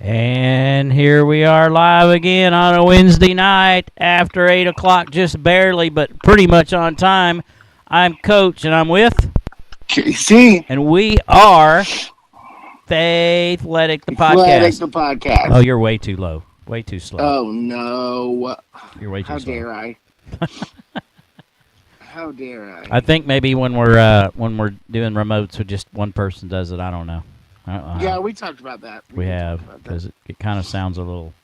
And here we are live again on a Wednesday night after 8 o'clock, just barely, but pretty much on time. I'm Coach, and I'm with KC. And we are Faithletic The Podcast. The Podcast. Oh, you're way too low. Way too slow. Oh, no. You're way too How slow. dare I? How dare I? I think maybe when we're doing remotes with just one person does it, I don't know. Yeah, we talked about that. We have, because it kind of sounds a little,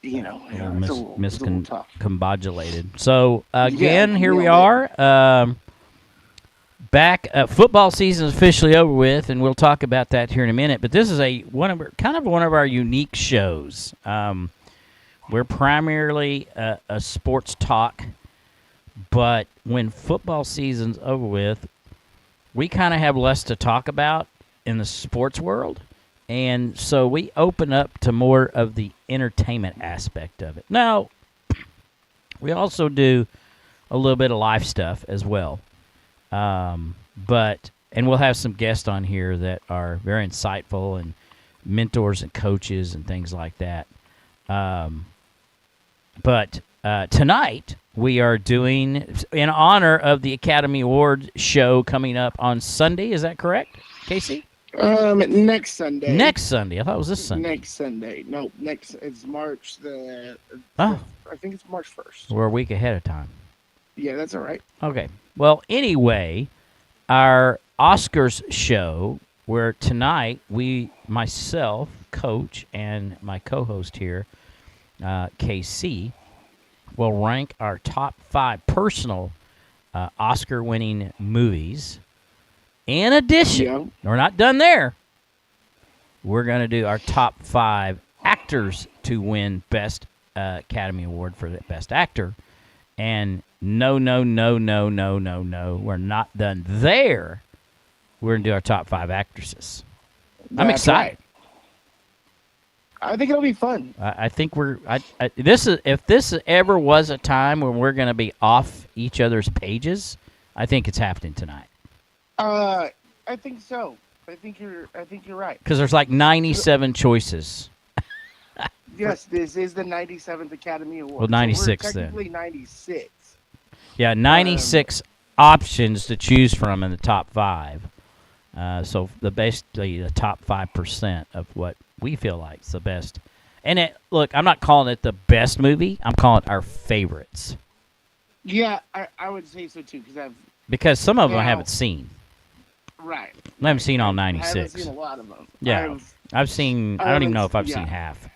miscombobulated. So, again, here we are. Back, football season is officially over with, and we'll talk about that here in a minute. But this is one of our unique shows. We're primarily a sports talk, but when football season's over with, we kind of have less to talk about in the sports world, and so we open up to more of the entertainment aspect of it. Now, we also do a little bit of life stuff as well, and we'll have some guests on here that are very insightful and mentors and coaches and things like that. But tonight we are doing in honor of the Academy Award show coming up on Sunday. Is that correct, Casey? Next Sunday. Next Sunday. I thought it was this Sunday. Next Sunday. No, it's March I think it's March 1st. We're a week ahead of time. Yeah, that's all right. Okay. Well, anyway, our Oscars show, where tonight myself, Coach, and my co-host here, KC, will rank our top 5 personal Oscar-winning movies. In addition, we're not done there. We're going to do our top 5 actors to win Best Academy Award for the Best Actor. And no, we're not done there. We're going to do our top 5 actresses. I'm excited. Right. I think it'll be fun. I think if this ever was a time when we're going to be off each other's pages, I think it's happening tonight. I think so. I think you're right. Because there's like 97 choices. Yes, this is the 97th Academy Award. Well, 96 so technically 96. Yeah, 96 options to choose from in the top 5. So basically the top 5% of what we feel like is the best. And look, I'm not calling it the best movie. I'm calling it our favorites. Yeah, I would say so too because some of them I haven't seen. Right. I haven't seen all 96. I haven't seen a lot of them. Yeah. I've seen, I don't even know if I've seen half.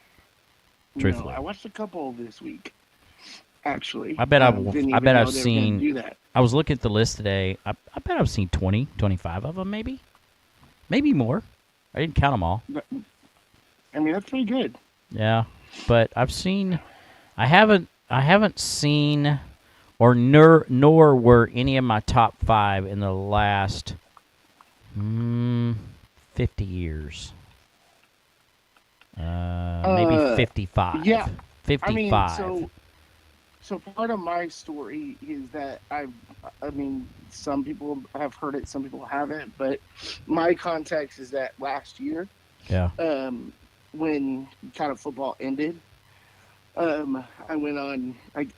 Truthfully. No, I watched a couple this week, actually. I bet I've seen, do that. I was looking at the list today. I bet I've seen 20, 25 of them maybe. Maybe more. I didn't count them all. I mean, that's pretty good. Yeah. But I haven't seen, or nor were any of my top 5 in the last 50 years. Maybe 55. Yeah. 55. I mean, so part of my story is that some people have heard it, some people haven't, but my context is that last year, when kind of football ended, I went on. I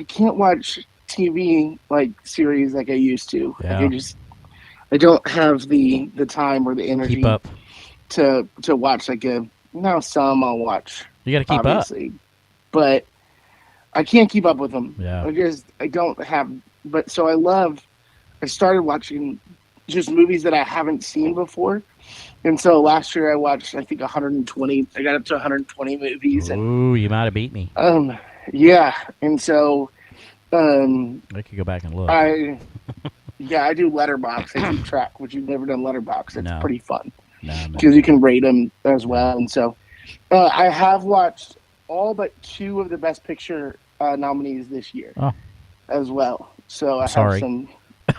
can't watch TV like series like I used to. Yeah. Like I don't have the time or the energy keep up to watch some I'll watch. You got to keep obviously, but I can't keep up with them. Yeah. I don't have. But so I started watching just movies that I haven't seen before. And so last year I watched, I think 120. I got up to 120 movies. Ooh, you might have beat me. Yeah. And so, I could go back and look. I do Letterboxd. I keep track, which you've never done Letterboxd. It's pretty fun. Because you can rate them as well. And so, I have watched all but 2 of the Best Picture nominees this year as well. So I have some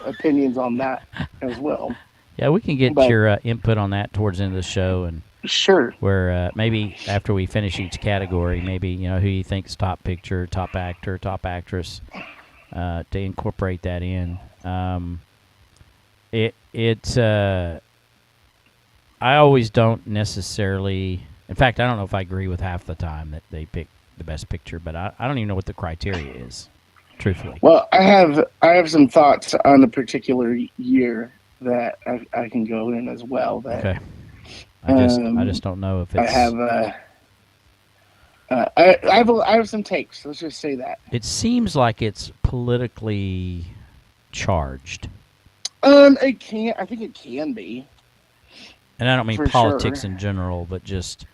opinions on that as well. Yeah, we can get your input on that towards the end of the show, and sure. Where maybe after we finish each category, maybe who you think's top picture, top actor, top actress, to incorporate that in. I always don't necessarily In fact, I don't know if I agree with half the time that they pick the best picture, but I don't even know what the criteria is, truthfully. Well, I have some thoughts on a particular year that I can go in as well. That, okay. I just don't know if it's. I have some takes. Let's just say that. It seems like it's politically charged. It can. I think it can be. And I don't mean politics in general, but just,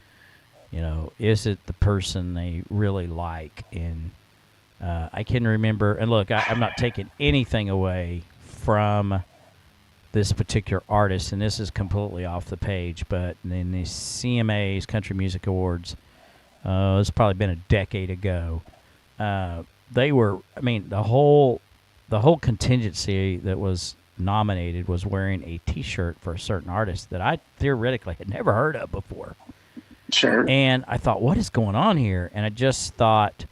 is it the person they really like? And I can remember, and look, I'm not taking anything away from this particular artist, and this is completely off the page, but in the CMA's Country Music Awards, it's probably been a decade ago, they were, the whole contingency that was nominated was wearing a T-shirt for a certain artist that I theoretically had never heard of before. Sure. And I thought, what is going on here? And I just thought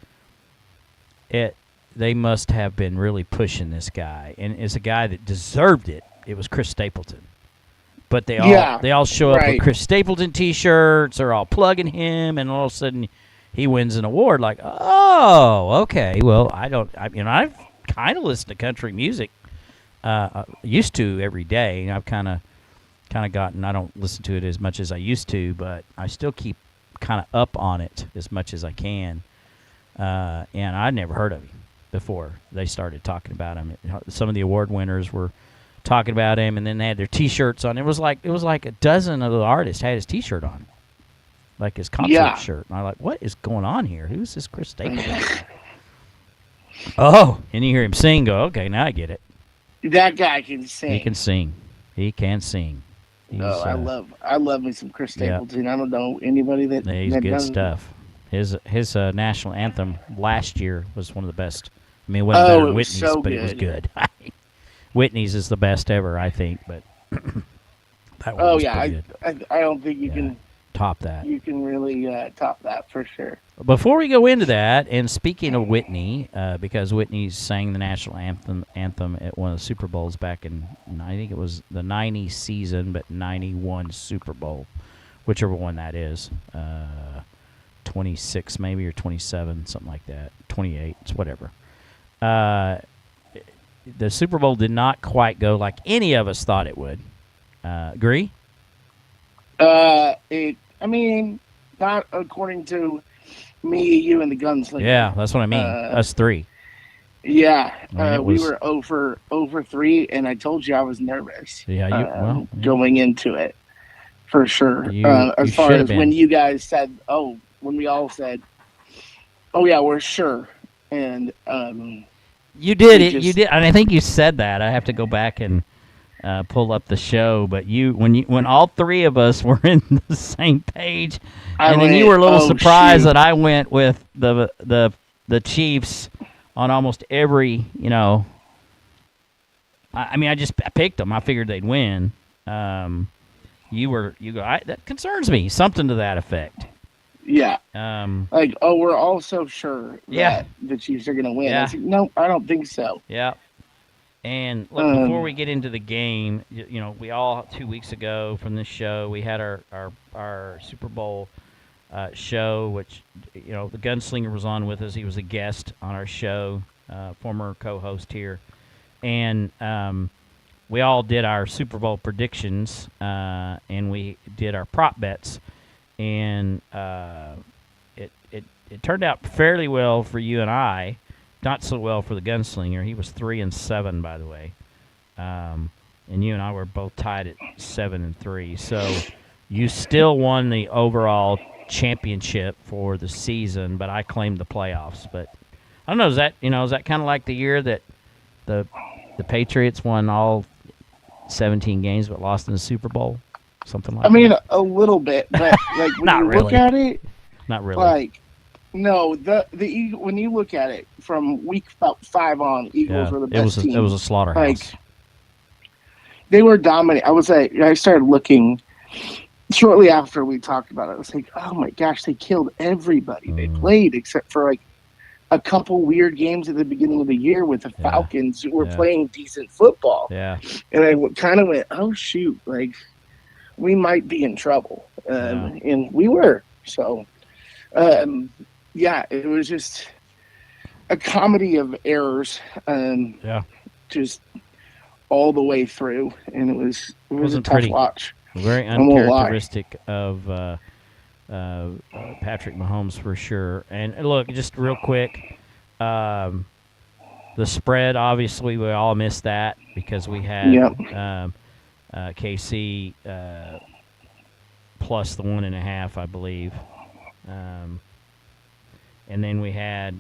they must have been really pushing this guy. And it's a guy that deserved it. It was Chris Stapleton. But they all show up with Chris Stapleton T-shirts. They're all plugging him, and all of a sudden he wins an award. Like, oh, okay. Well, I've kind of listened to country music. Used to every day. I've kind of gotten. I don't listen to it as much as I used to, but I still keep kind of up on it as much as I can. And I'd never heard of him before they started talking about him. Some of the award winners were talking about him, and then they had their T-shirts on. It was like a dozen of the artists had his T-shirt on, like his concert shirt. And I'm like, what is going on here? Who's this Chris Stapleton? Oh, and you hear him sing. Go, okay, now I get it. That guy can sing. He can sing. He can sing. I love me some Chris Stapleton. I don't know anybody that. He's good stuff. His national anthem last year was one of the best. It wasn't better than Whitney's, but it was good. Whitney's is the best ever, I think. But that one was pretty good. I don't think you can top that. You can really top that for sure. Before we go into that, and speaking of Whitney, because Whitney sang the national anthem at one of the Super Bowls back in, I think it was the 90 season, but 91 Super Bowl, whichever one that is, 26 maybe or 27, something like that, 28, it's whatever. The Super Bowl did not quite go like any of us thought it would. Agree? Not according to me, you, and the Gunslinger. Yeah, that's what I mean. Us three. Yeah, we were over 3, and I told you I was nervous. Yeah, going into it for sure. As far as when you guys said, when we all said, "Oh yeah, we're sure," and you did it. You did, and I think you said that. I have to go back and pull up the show, but when all three of us were in the same page, then you were a little surprised that I went with the Chiefs on almost every, I picked them. I figured they'd win. That concerns me. Something to that effect. Yeah. We're all so sure that the Chiefs are going to win. Yeah. I said, no, I don't think so. Yeah. And look, before we get into the game, we all 2 weeks ago from this show, we had our Super Bowl show, which, the Gunslinger was on with us. He was a guest on our show, former co-host here. And we all did our Super Bowl predictions, and we did our prop bets. And it turned out fairly well for you and I. Not so well for the Gunslinger. He was 3-7, by the way. And you and I were both tied at 7-3. So you still won the overall championship for the season, but I claimed the playoffs. But I don't know, is that kind of like the year that the Patriots won all 17 games but lost in the Super Bowl? Something like that. A little bit, but when you look at it, not really. No, the when you look at it from week 5 on, Eagles were the best team. It was a slaughterhouse. They were dominant. I started looking shortly after we talked about it. I was like, oh my gosh, they killed everybody they played except for a couple weird games at the beginning of the year with the Falcons who were playing decent football. Yeah, and I kind of went, oh shoot, we might be in trouble, and we were. So, yeah, it was just a comedy of errors. Just all the way through, and it was a tough watch. Very uncharacteristic of Patrick Mahomes for sure. And look, just real quick, the spread, obviously, we all missed that because we had KC plus the 1.5, I believe. And then we had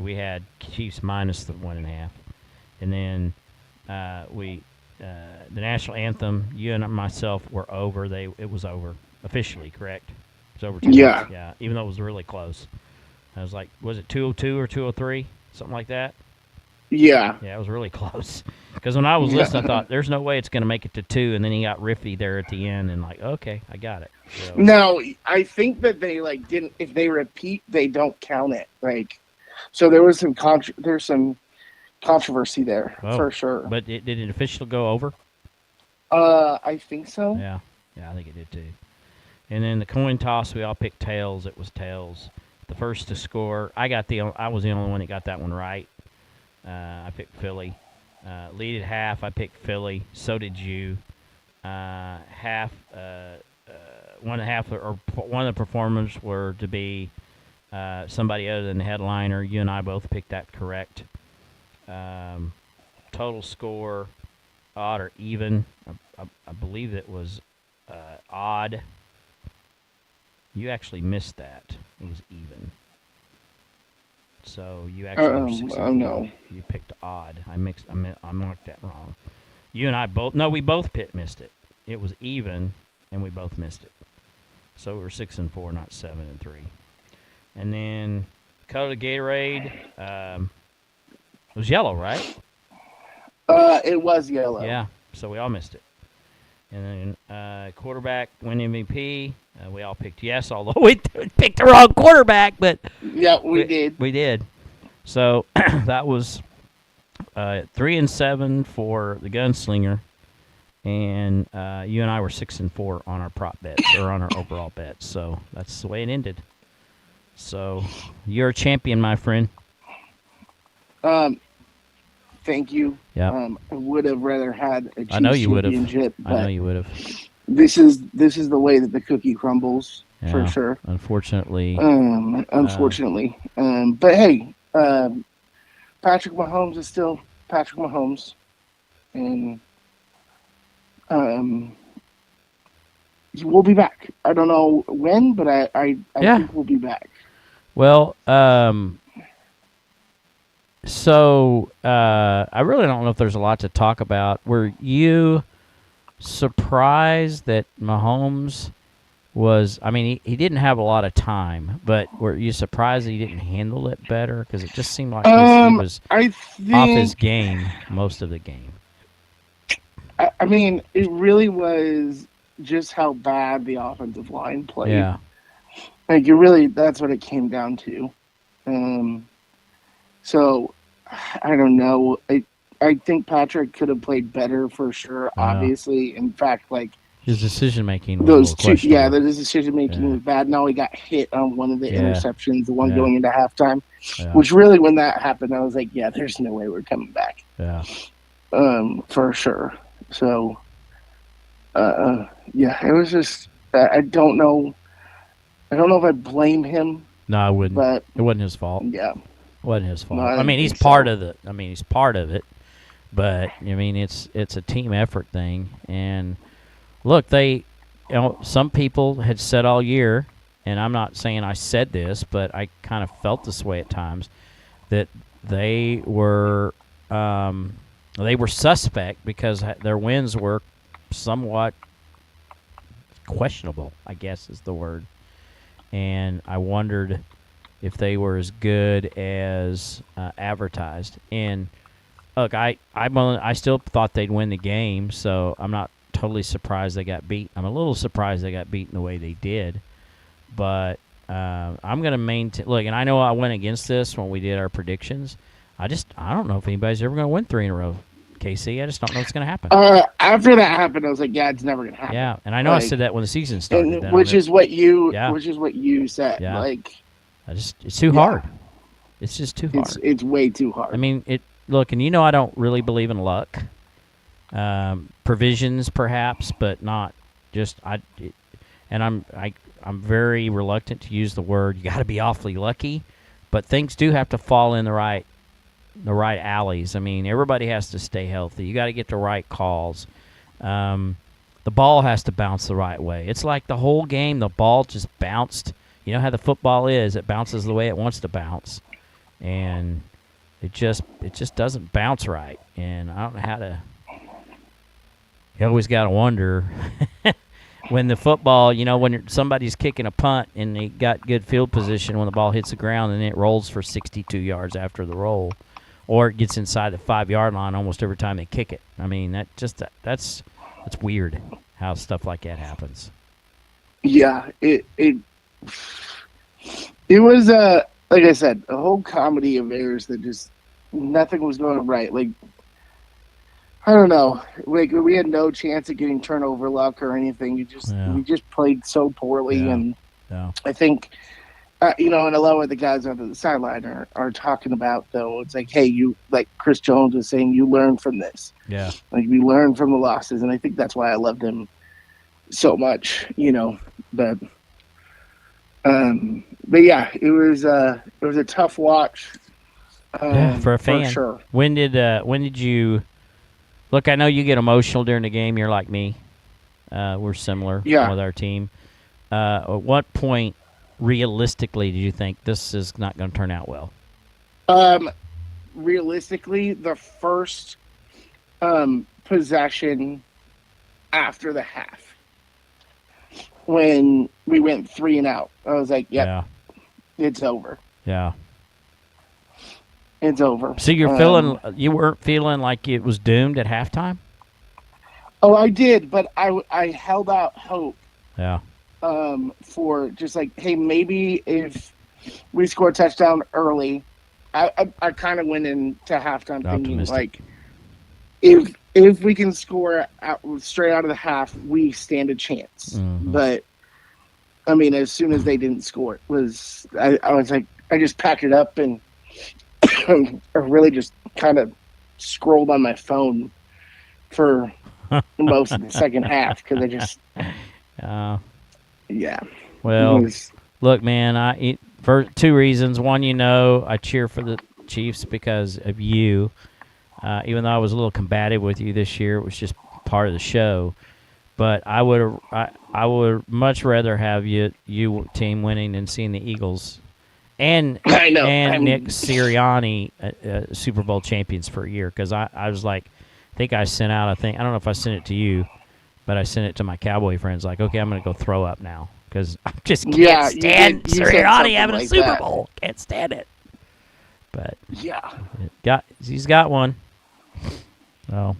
we had Chiefs minus the 1.5. And then the national anthem, you and myself were over. It was over officially, correct? It was over 2 minutes. Yeah, even though it was really close. I was like, was it 202 or 203, something like that? Yeah, it was really close. Because when I was listening, I thought, there's no way it's going to make it to 2, and then he got riffy there at the end, and like, okay, I got it. So. No, I think that they didn't. If they repeat, they don't count it. So there was some controversy there for sure. But did it officially go over? I think so. Yeah, I think it did too. And then the coin toss, we all picked tails. It was tails. The first to score, I was the only one that got that one right. I picked Philly. Lead at half, I picked Philly. So did you. One of the performers were to be somebody other than the headliner. You and I both picked that correct. Total score, odd or even. I believe it was odd. You actually missed that. It was even. So you actually no. You picked odd. I marked that wrong. You and I both. No, we both missed it. It was even, and we both missed it. So we were 6-4, not 7-3. And then color of the Gatorade. It was yellow, right? It was yellow. Yeah. So we all missed it. And then quarterback win MVP. We all picked yes, although we picked the wrong quarterback. But yeah, we did. We did. So that was 3-7 for the gunslinger, and you and I were 6-4 on our prop bets or on our overall bets. So that's the way it ended. So you're a champion, my friend. Thank you. Yeah. I would have rather had a Chiefs I know you would have. I know you would have. This is the way that the cookie crumbles, for sure. Unfortunately. But hey, Patrick Mahomes is still Patrick Mahomes, and he will be back. I don't know when, but I think we'll be back. Well, so I really don't know if there's a lot to talk about. Were you surprised that Mahomes was, I mean, he didn't have a lot of time, but were you surprised that he didn't handle it better? Because it just seemed like he was off his game most of the game. I mean, it really was just how bad the offensive line played. Yeah. That's what it came down to. So, I don't know. I think Patrick could have played better for sure, obviously. In fact, his decision-making was the decision-making was bad. Now he got hit on one of the interceptions, the one going into halftime, which really, when that happened, I was like, yeah, there's no way we're coming back. Yeah. For sure. So, it was just, I don't know. I don't know if I blame him. No, I wouldn't. But it wasn't his fault. Yeah. It wasn't his fault. No, I mean, he's part of it. He's part of it. But, I mean, it's a team effort thing. And, look, some people had said all year, and I'm not saying I said this, but I kind of felt this way at times, that they were suspect because their wins were somewhat questionable, I guess is the word. And I wondered if they were as good as advertised. And look, I still thought they'd win the game, so I'm not totally surprised they got beat. I'm a little surprised they got beaten the way they did. But I'm going to maintain. Look, and I know I went against this when we did our predictions. I don't know if anybody's ever going to win 3 in a row. KC. I just don't know what's going to happen. After that happened, I was like, yeah, it's never going to happen. Yeah, and I know I said that when the season started. Which is what you said. Yeah. Like, it's too hard. It's just too hard. It's way too hard. I mean, look, and I don't really believe in luck. Provisions, perhaps, but not just I'm very reluctant to use the word. You got to be awfully lucky, but things do have to fall in the right alleys. I mean, everybody has to stay healthy. You got to get the right calls. The ball has to bounce the right way. It's like the whole game, the ball just bounced. You know how the football is; it bounces the way it wants to bounce, and it just doesn't bounce right. And I don't know how to. You always got to wonder when the football, when somebody's kicking a punt and they got good field position when the ball hits the ground and it rolls for 62 yards after the roll, or it gets inside the 5-yard line almost every time they kick it. I mean, that's weird how stuff like that happens. Yeah, it was like I said, a whole comedy of errors that just nothing was going right. Like, I don't know. Like, we had no chance of getting turnover luck or anything. We just played so poorly, and I think, and a lot of the guys on the sideline are talking about, though. It's like, hey, like Chris Jones was saying, you learn from this. Yeah. Like, we learn from the losses, and I think that's why I loved him so much. But yeah, it was a tough watch. For a fan. For sure. When did you? Look, I know you get emotional during the game. You're like me. We're similar with our team. At what point, realistically, did you think this is not going to turn out well? Realistically, the first possession after the half, when we went 3 and out, I was like, yep, it's over. Yeah. It's over. So you weren't feeling like it was doomed at halftime? Oh, I did, but I held out hope. Yeah. For just like, hey, maybe if we score a touchdown early, I kind of went into halftime thinking like, if we can score straight out of the half, we stand a chance. Mm-hmm. But I mean, as soon as they didn't score, I was like, I just packed it up and. I really just kind of scrolled on my phone for most of the second half because I just, yeah. Well, look, man, for 2 reasons. One, I cheer for the Chiefs because of you. Even though I was a little combative with you this year, it was just part of the show. But I would much rather have you team winning than seeing the Eagles. And I know. And Nick Sirianni, Super Bowl champions for a year, because I was like, I think I sent out, I don't know if I sent it to you, but I sent it to my Cowboy friends, like, okay, I'm going to go throw up now, because I just can't stand Sirianni having a Super Bowl. Can't stand it. But he's got one. Oh.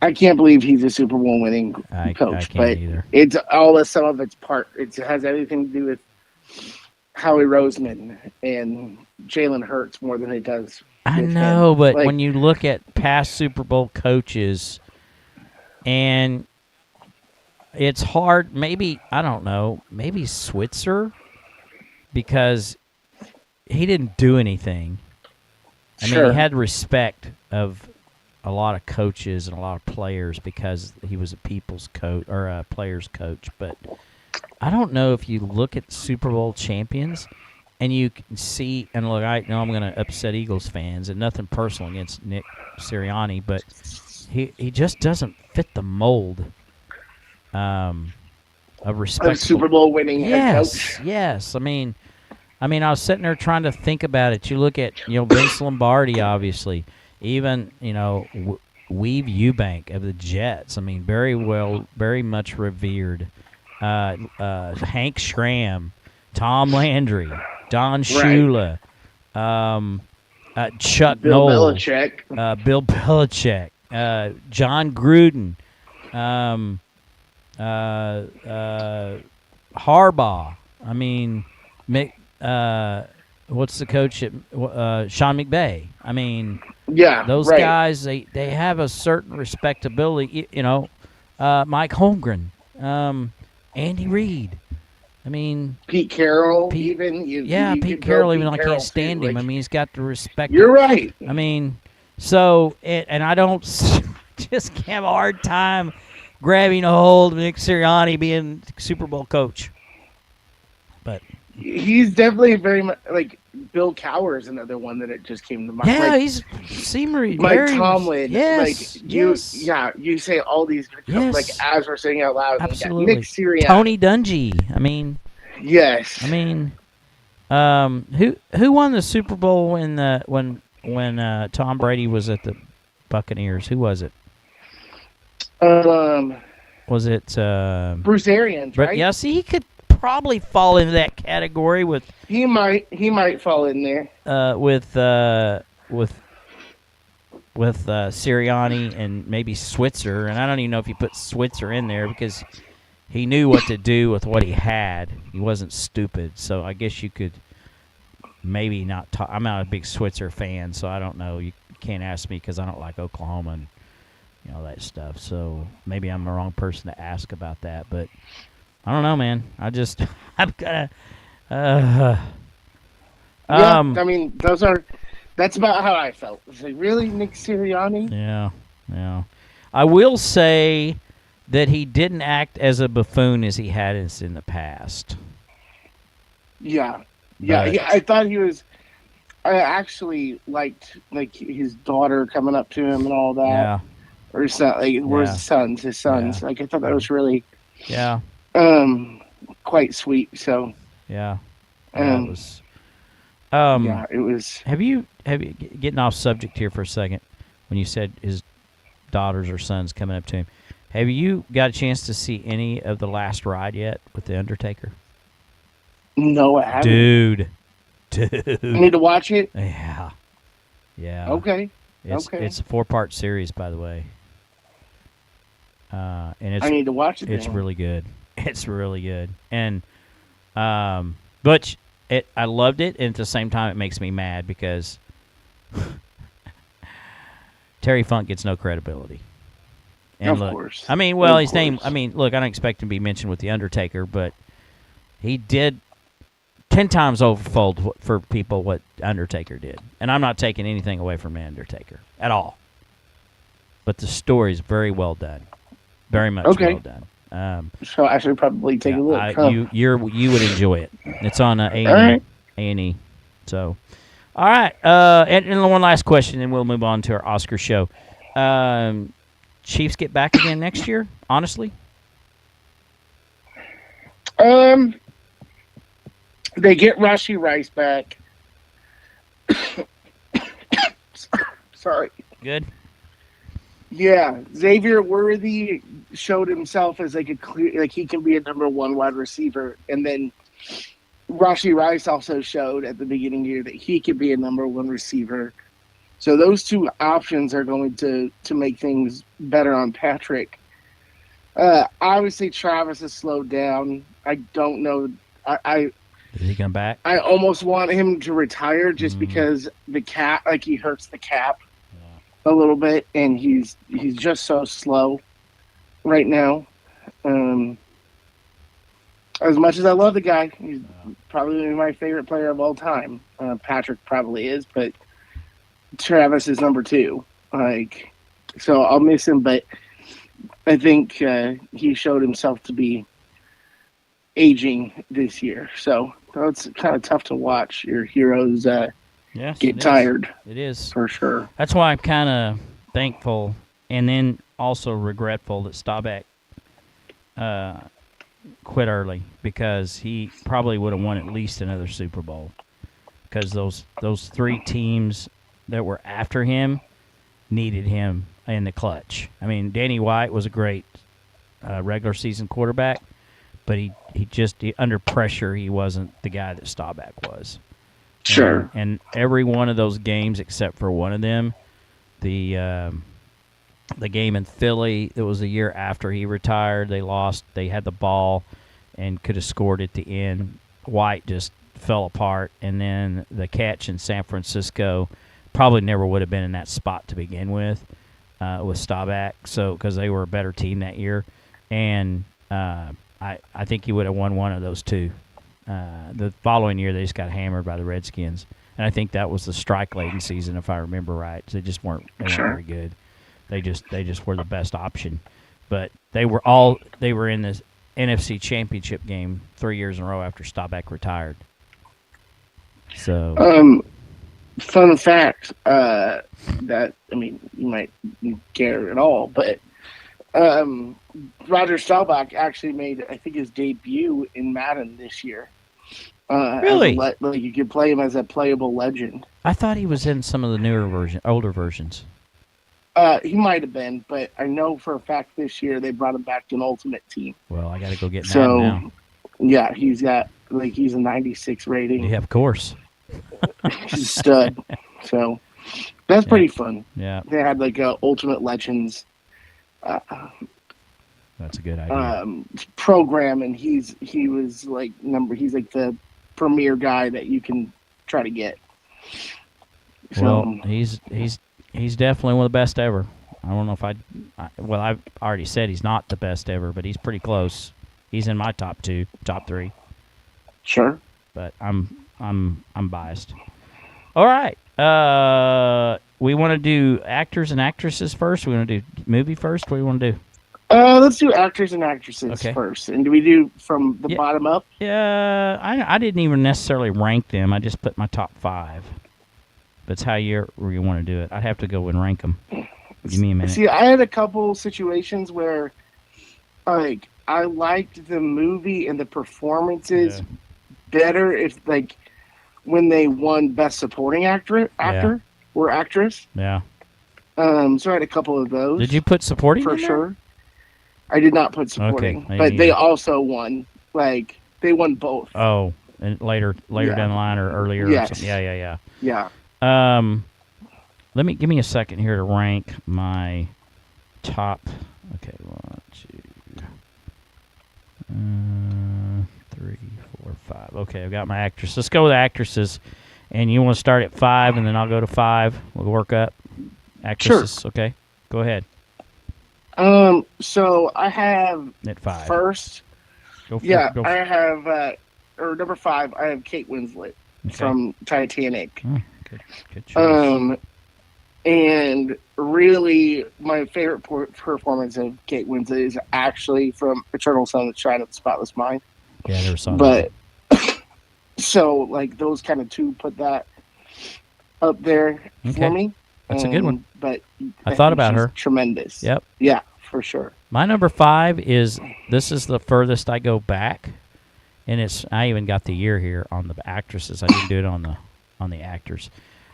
I can't believe he's a Super Bowl winning coach, I can't but either. It's all of some of its part. It has everything to do with Howie Roseman and Jalen Hurts more than it does. I know, but when you look at past Super Bowl coaches, and it's hard, maybe, I don't know, maybe Switzer, because he didn't do anything. I mean, he had respect of a lot of coaches and a lot of players because he was a people's coach or a player's coach, but I don't know if you look at Super Bowl champions and you can see, and look, I know I'm going to upset Eagles fans, and nothing personal against Nick Sirianni, but he just doesn't fit the mold of respect. Super Bowl winning head coach. Yes. I mean, I was sitting there trying to think about it. You look at Vince Lombardi, obviously, even Weave Eubank of the Jets. I mean, very much revered. Hank Schramm, Tom Landry, Don Shula, Chuck Bill Noll, Belichick. Bill Belichick, John Gruden, Harbaugh. I mean, what's the coach at Sean McVay? I mean, those right. guys they have a certain respectability. Mike Holmgren, Andy Reid. I mean, Pete Carroll, even Pete Carroll. Even I can't stand him. I mean, he's got the respect. You're right. I mean, so and I don't just have a hard time grabbing a hold of Nick Sirianni being Super Bowl coach. But he's definitely very much like Bill Cowher is another one that it just came to mind. Yeah, like, he's Seamery. Mike Tomlin. Yes, like you say all these like as we're saying out loud. Absolutely. Nick Sirianni. Tony Dungy. I mean, yes. I mean, who won the Super Bowl when Tom Brady was at the Buccaneers? Who was it? Was it Bruce Arians? Right? Yeah. See, he could probably fall into that category with. He might fall in there. With Sirianni and maybe Switzer, and I don't even know if you put Switzer in there because he knew what to do with what he had. He wasn't stupid, so I guess you could maybe not talk. I'm not a big Switzer fan, so I don't know. You can't ask me because I don't like Oklahoma and that stuff. So maybe I'm the wrong person to ask about that, but I don't know, man. I'm gonna. I mean, that's about how I felt. It's like, really, Nick Sirianni? Yeah. I will say that he didn't act as a buffoon as he had in the past. Yeah. I thought he was. I actually liked his daughter coming up to him and all that. Yeah. Or his sons. Yeah. Like I thought that was really. Yeah. Quite sweet. So. Yeah. It was. It was. Have you getting off subject here for a second? When you said his daughters or sons coming up to him, have you got a chance to see any of the last ride yet with the Undertaker? No, I haven't. Dude. I need to watch it. Yeah. Okay. It's a 4-part series, by the way. And I need to watch it. It's really good. It's really good. And but I loved it, and at the same time, it makes me mad because Terry Funk gets no credibility. And of course. I mean, his name. I mean, look, I don't expect him to be mentioned with the Undertaker, but he did 10 times overfold for people what Undertaker did, and I'm not taking anything away from Undertaker at all. But the story is very well done, very much well done. So I should probably take a look. You would enjoy it. It's on A&E. So, all right. And one last question, and we'll move on to our Oscar show. Chiefs get back again next year? Honestly, they get Rashee Rice back. Sorry. Good. Yeah, Xavier Worthy showed himself as he can be a number 1 wide receiver, and then Rashee Rice also showed at the beginning of the year that he could be a number 1 receiver. So those two options are going to make things better on Patrick. Obviously, Travis has slowed down. I don't know. Is he come back? I almost want him to retire just because the cap, he hurts the cap a little bit, and he's just so slow right now. As much as I love the guy, he's probably my favorite player of all time. Patrick probably is, but Travis is number 2. So I'll miss him, but I think he showed himself to be aging this year. So it's kind of tough to watch your heroes get tired. It is. For sure. That's why I'm kind of thankful and then also regretful that Staubach quit early, because he probably would have won at least another Super Bowl, because those 3 teams that were after him needed him in the clutch. I mean, Danny White was a great regular season quarterback, but he under pressure, he wasn't the guy that Staubach was. Sure. And every one of those games except for one of them, the game in Philly, it was the year after he retired, they lost. They had the ball and could have scored at the end. White just fell apart, and then the catch in San Francisco probably never would have been in that spot to begin with Staubach, so because they were a better team that year, and I think he would have won one of those two. The following year, they just got hammered by the Redskins, and I think that was the strike-laden season, if I remember right. They just weren't very good. They just were the best option, but they were in this NFC Championship game 3 years in a row after Staubach retired. So, fun fact that you might care at all, but Roger Staubach actually made, I think, his debut in Madden this year. Really? You could play him as a playable legend. I thought he was in some of the older versions. He might have been, but I know for a fact this year they brought him back to an Ultimate Team. Well, I got to go get Madden now. Yeah, he's got he's a 96 rating. Yeah, of course. He's a stud. So that's pretty fun. Yeah, they had a Ultimate Legends. That's a good idea. Program, and he was he's the premier guy that you can try to get. So, well, he's definitely one of the best ever. I don't know if I've already said he's not the best ever, but he's pretty close. He's in my top 3. Sure. But I'm biased. All right. We want to do actors and actresses first. We want to do movie first. What do you want to do? Let's do actors and actresses first. And do we do from the bottom up? Yeah, I didn't even necessarily rank them. I just put my top 5. That's how you want to do it. I'd have to go and rank them. Give me a minute. See, I had a couple situations where, I liked the movie and the performances better if, when they won Best Supporting Actor or Actress. Yeah. So I had a couple of those. Did you put supporting for sure? I did not put supporting, but they also won. They won both. Oh, and later down the line or earlier. Yes. Or something. Yeah. Give me a second here to rank my top. Okay, 1, 2, 3, 4, 5. Okay, I've got my actress. Let's go with actresses. And you want to start at 5, and then I'll go to 5. We'll work up. Actresses. Sure. Okay, go ahead. So I have at 5 first. I have number 5. I have Kate Winslet from Titanic. Good choice. And really, my favorite performance of Kate Winslet is actually from Eternal Sunshine of the Spotless Mind. Yeah, I never saw that. But so those kind of two put that up there for me. That's a good one. But I thought about her. Tremendous. Yep. Yeah, for sure. My number 5 is the furthest I go back, and I even got the year here on the actresses. I didn't do it on the actors.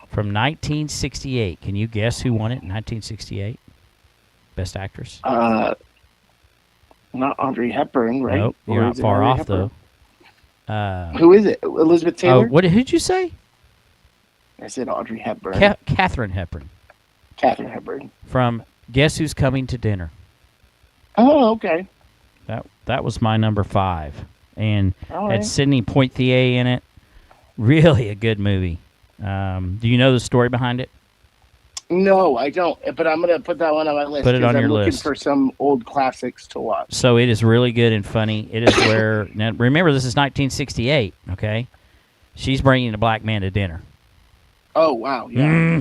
From 1968. Can you guess who won it in 1968? Best actress? Not Audrey Hepburn, right? Nope. You're not far off, though. Who is it? Elizabeth Taylor? Who'd you say? I said Audrey Hepburn. Katharine Hepburn. Katharine Hepburn. From Guess Who's Coming to Dinner. Oh, okay. That was my number 5. And had Sidney Poitier in it. Really a good movie. Do you know the story behind it? No, I don't. But I'm going to put that one on my list. Put it on your list. I'm list. looking for some old classics to watch. So it is really good and funny. It is where now remember this is 1968. Okay, she's bringing a black man to dinner. Oh wow! Yeah.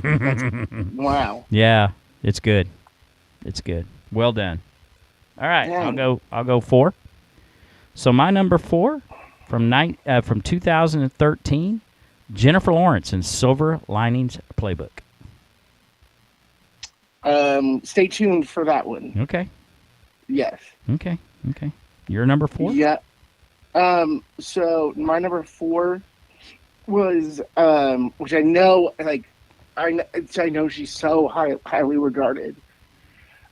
Wow. Yeah, it's good. It's good. Well done. All right, yeah. I'll go 4. So my number 4 from 2013. Jennifer Lawrence in Silver Linings Playbook. Stay tuned for that one. Okay. Yes. Okay. Your number 4? Yeah. So my number 4 was which I know I know she's so highly regarded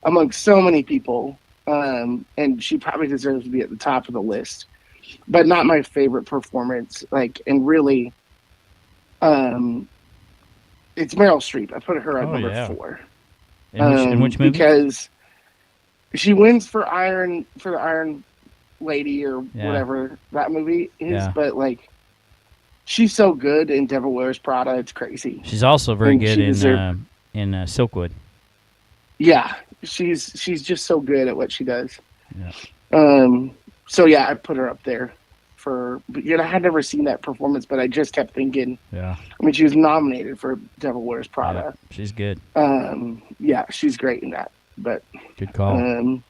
among so many people, and she probably deserves to be at the top of the list, but not my favorite performance. And really. It's Meryl Streep. I put her at number 4. In which movie? Because she wins for the Iron Lady or whatever that movie is. Yeah. But She's so good in Devil Wears Prada. It's crazy. She's also very good in Silkwood. Yeah, she's just so good at what she does. Yeah. So yeah, I put her up there I had never seen that performance, but I just kept thinking. Yeah. I mean, she was nominated for Devil Wears Prada. Yeah, she's good. Yeah, she's great in that. But good call.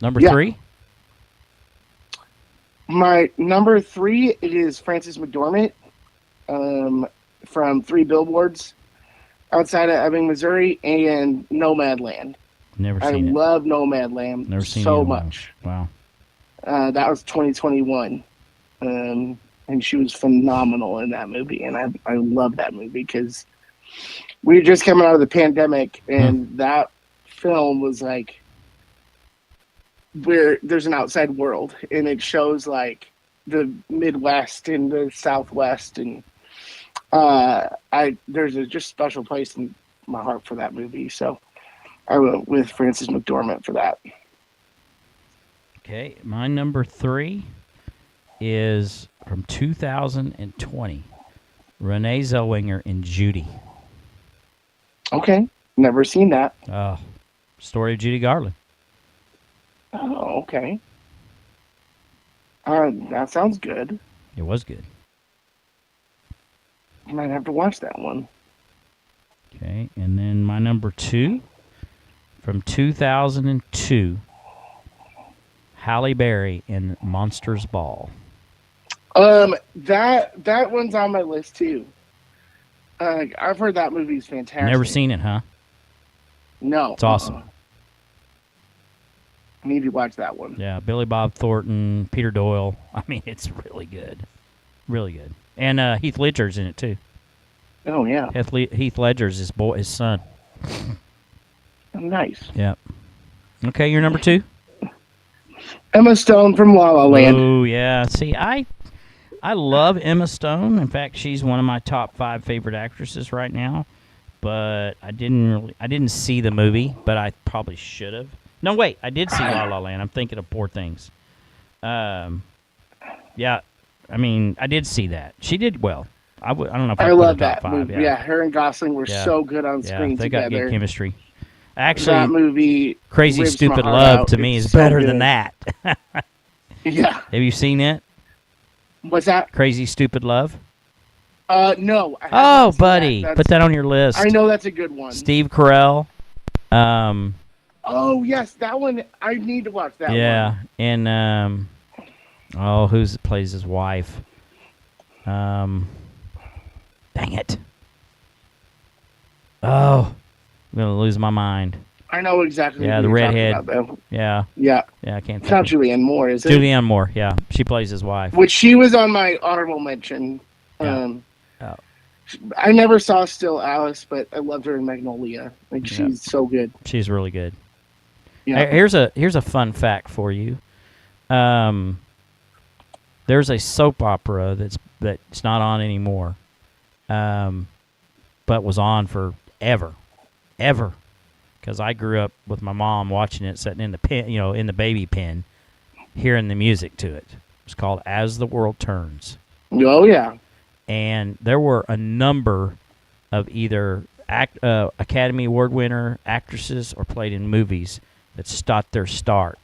Number 3. My number 3 is Frances McDormand, from 3 Billboards Outside of Ebbing, Missouri, and Nomadland. Never seen it. I love Nomadland so much. Wow. That was 2021. And she was phenomenal in that movie. And I love that movie because we were just coming out of the pandemic, and that film was like where there's an outside world, and it shows like the Midwest and the Southwest, and there's a just special place in my heart for that movie. So I went with Frances McDormand for that. Okay, my number 3 is from 2020. Renee Zellweger in Judy. Okay, never seen that. Oh, story of Judy Garland. Oh, okay. That sounds good. It was good. I might have to watch that one. Okay, and then my number 2 from 2002. Halle Berry in Monsters Ball. That one's on my list too. I've heard that movie's fantastic. Never seen it, huh? No. It's awesome. I need to watch that one. Yeah, Billy Bob Thornton, Peter Doyle. I mean, it's really good. Really good. And Heath Ledger's in it too. Oh yeah. Heath Ledger's his son. Nice. Yep. Okay, you're number 2? Emma Stone from La La Land. Oh yeah. See, I love Emma Stone. In fact, she's one of my top 5 favorite actresses right now. But I didn't see the movie, but I probably should have. No, wait, I did see La La Land. I'm thinking of Poor Things. Yeah, I mean, I did see that. She did well. I don't know if I put love her top that 5. movie. Yeah, her and Gosling were so good on screen they together. Got good chemistry. Actually, that movie, Crazy Stupid Love to me is better than that. Yeah. Have you seen it? What's that? Crazy Stupid Love? No. Oh, buddy, put that on your list. I know that's a good one. Steve Carell. Oh yes, that one. I need to watch that one. Yeah, and who's plays his wife? Dang it! Oh, I'm gonna lose my mind. I know exactly. Yeah, what the you're redhead. talking about, yeah. Yeah. I can't. It's not Julianne Moore, is it? Julianne Moore. Yeah, she plays his wife. Which she was on my honorable mention. Yeah. I never saw Still Alice, but I loved her in Magnolia. Like she's so good. She's really good. Yeah. Here's a fun fact for you. There's a soap opera that's not on anymore, but was on forever, because I grew up with my mom watching it, sitting in the pen, in the baby pen, hearing the music to it. It's called As the World Turns. Oh yeah. And there were a number of either Academy Award winner actresses or played in movies that got their start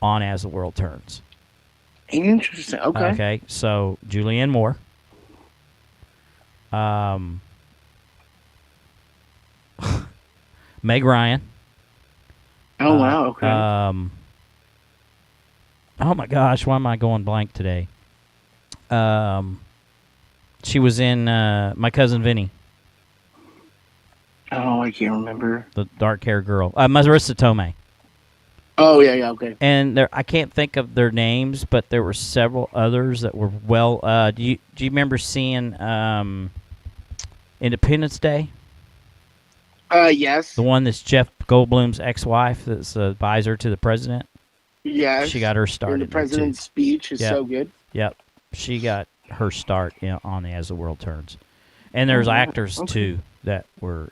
on As the World Turns. Interesting. Okay. Okay. So Julianne Moore. Meg Ryan. Oh wow. Okay. Oh my gosh, why am I going blank today? She was in My Cousin Vinny. Oh, I can't remember. The dark-haired girl. Marissa Tomei. Oh, yeah, okay. And I can't think of their names, but there were several others that were well... do you remember seeing Independence Day? Yes. The one that's Jeff Goldblum's ex-wife that's the advisor to the president? Yes. She got her start in the president's speech is so good. Yep. She got her start on As the World Turns. And there's actors, too, that were...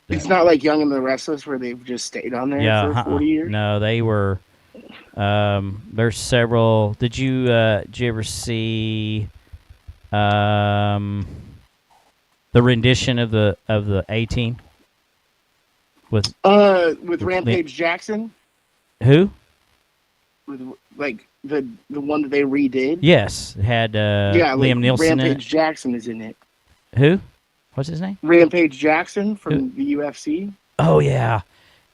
It's not like Young and the Restless where they've just stayed on there for 40 years? No, they were... there's several... Did you ever see The rendition of the A-Team with Rampage Jackson. Who? With like the one that they redid. Yes, it had Liam Neeson. Rampage Jackson is in it. Who? What's his name? Rampage Jackson from the UFC. Oh yeah,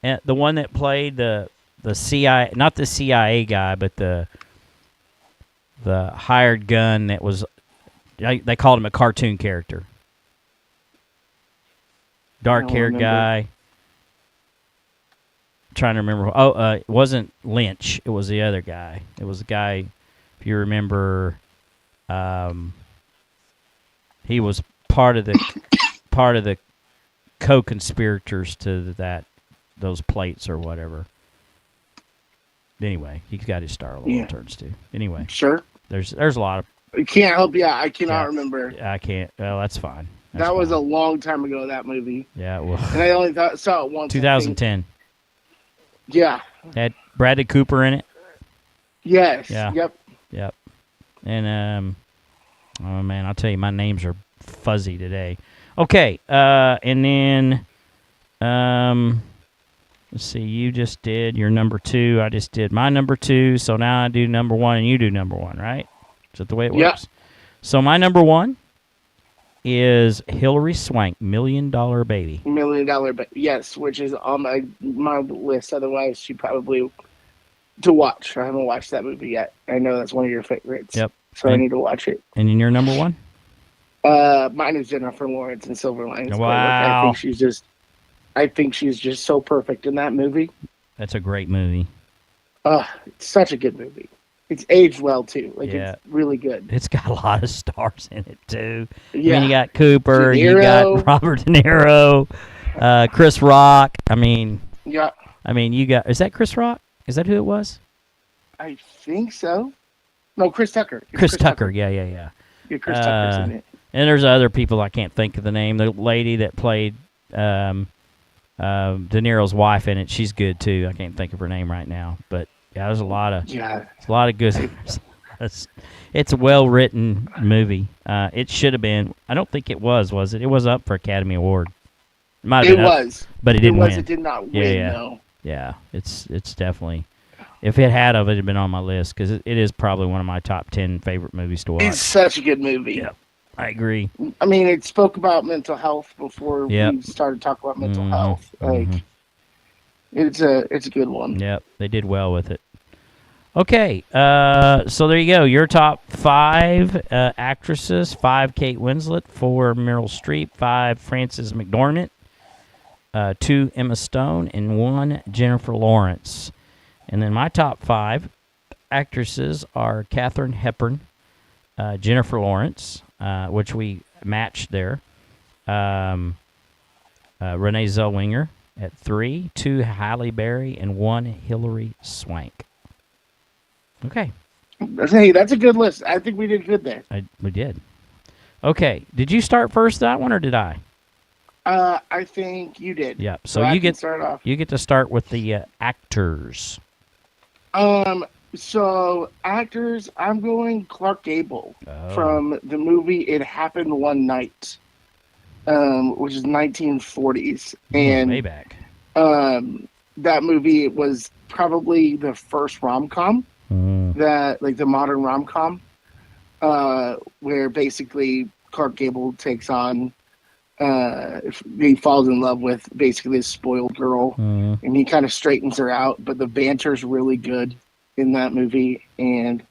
and the one that played the CIA, not the CIA guy, but the hired gun that was. They called him a cartoon character. Dark-haired guy. I'm trying to remember. It wasn't Lynch. It was the other guy. It was the guy, if you remember, he was part of the co-conspirators to those plates or whatever. Anyway, he's got his star little turns too. Anyway, sure. There's a lot of. I can't help you. I cannot remember. I can't. Well, that's fine. That was a long time ago. That movie. Yeah, well. And I only saw it once. 2010. Yeah. Had Bradley Cooper in it. Yes. Yeah. Yep. And oh man, I'll tell you, my names are fuzzy today. Okay, and then let's see. You just did your number 2. I just did my number 2. So now I do number 1, and you do number 1, right? Is that the way it works? Yeah. So my number 1 is Hilary Swank, $1 Million Baby. $1 Million Baby, yes, which is on my list. Otherwise, she probably to watch. I haven't watched that movie yet. I know that's one of your favorites. Yep. So I need to watch it. And in your number 1? Mine is Jennifer Lawrence in Silver Linings Playbook. Wow. I think she's just so perfect in that movie. That's a great movie. It's such a good movie. It's aged well, too. It's really good. It's got a lot of stars in it, too. Yeah. I mean, you got Cooper, you got Robert De Niro, Chris Rock. I mean, yeah. Is that Chris Rock? Is that who it was? I think so. No, Chris Tucker. Chris Tucker, yeah. Yeah, Chris Tucker's in it. And there's other people I can't think of the name. The lady that played De Niro's wife in it, she's good, too. I can't think of her name right now, but... Yeah, there's a lot of good. It's a well-written movie. It should have been. I don't think it was it? It was up for Academy Award. It was, but it didn't win. It did not win. No. Yeah, it's definitely. If it had it'd have been on my list because it is probably one of my top 10 favorite movies to watch. It's such a good movie. Yeah, I agree. I mean, it spoke about mental health before we started talking about mental health. It's a good one. Yep, they did well with it. Okay, so there you go. Your top 5 actresses: 5 Kate Winslet, 4 Meryl Streep, 5 Frances McDormand, 2 Emma Stone, and 1 Jennifer Lawrence. And then my top 5 actresses are Katharine Hepburn, Jennifer Lawrence, which we matched there, Renee Zellweger at 3, 2 Halle Berry, and 1 Hilary Swank. Okay. Hey, that's a good list. I think we did good there. We did. Okay. Did you start first that one, or did I? I think you did. Yeah. So you get start off. You get to start with the actors. So actors, I'm going Clark Gable from the movie It Happened One Night, which is 1940s, and way back. That movie was probably the first rom-com that, like the modern rom-com, where basically Clark Gable takes on, he falls in love with basically this spoiled girl, and he kind of straightens her out. But the banter's really good in that movie, and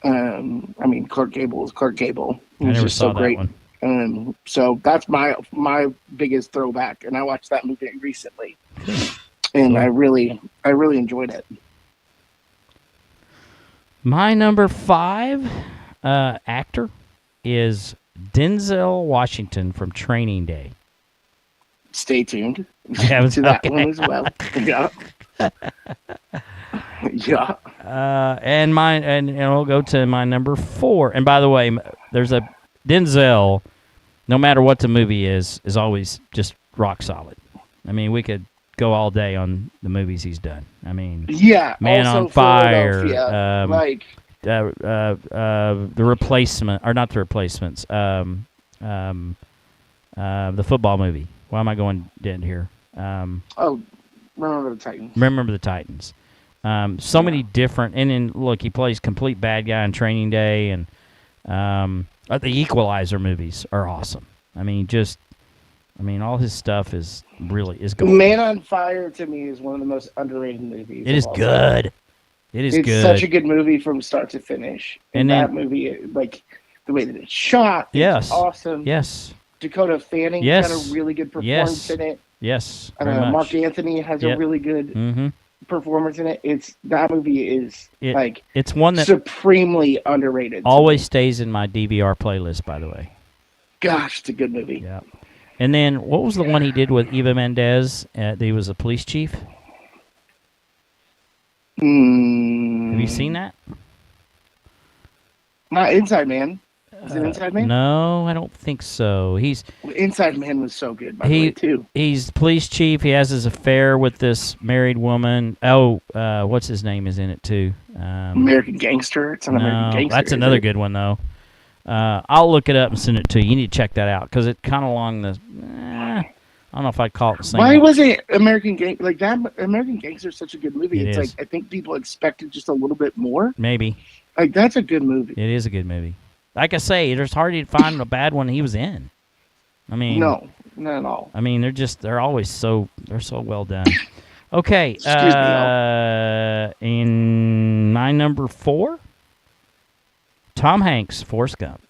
I mean, Clark Gable is Clark Gable. He's just so great. One. So that's my biggest throwback, and I watched that movie recently, and I really enjoyed it. My number 5 actor is Denzel Washington from Training Day. Stay tuned to that one as well. Yeah. And we'll go to my number 4. And by the way, there's a Denzel. No matter what the movie is always just rock solid. I mean, we could go all day on the movies he's done. I mean, yeah, Man also on Fire, the replacement, or not the replacements. The football movie. Why am I going dead here? Remember the Titans. Remember the Titans. So many different, and then look, he plays complete bad guy in Training Day, and the Equalizer movies are awesome. I mean, all his stuff is good. Man on Fire to me is one of the most underrated movies. It is good. It's good. Such a good movie from start to finish. And that movie, like the way that it's shot, it's awesome. Yes. Dakota Fanning got a really good performance in it. Yes. Mark Anthony has a really good performance in it. That movie is it's one that supremely underrated. Always stays in my DVR playlist, by the way. Gosh, it's a good movie. Yeah. And then what was the one he did with Eva Mendes? He was a police chief. Have you seen that? Not Inside Man. Is it Inside Man? No, I don't think so. Inside Man was so good, by the way, too. He's police chief. He has his affair with this married woman. Oh, what's his name is in it, too? American Gangster. It's an American Gangster. That's another good one, though. I'll look it up and send it to you. You need to check that out, because it's kind of along the... I don't know if I'd call it the same. Why was it American Gangster? Like, that American Gangster is such a good movie. It's like, I think people expected just a little bit more. Maybe. Like, that's a good movie. It is a good movie. Like I say, there's hard to find a bad one he was in. I mean, no, not at all. I mean, they're always so well done. Okay, Excuse me, in my number 4, Tom Hanks, Forrest Gump.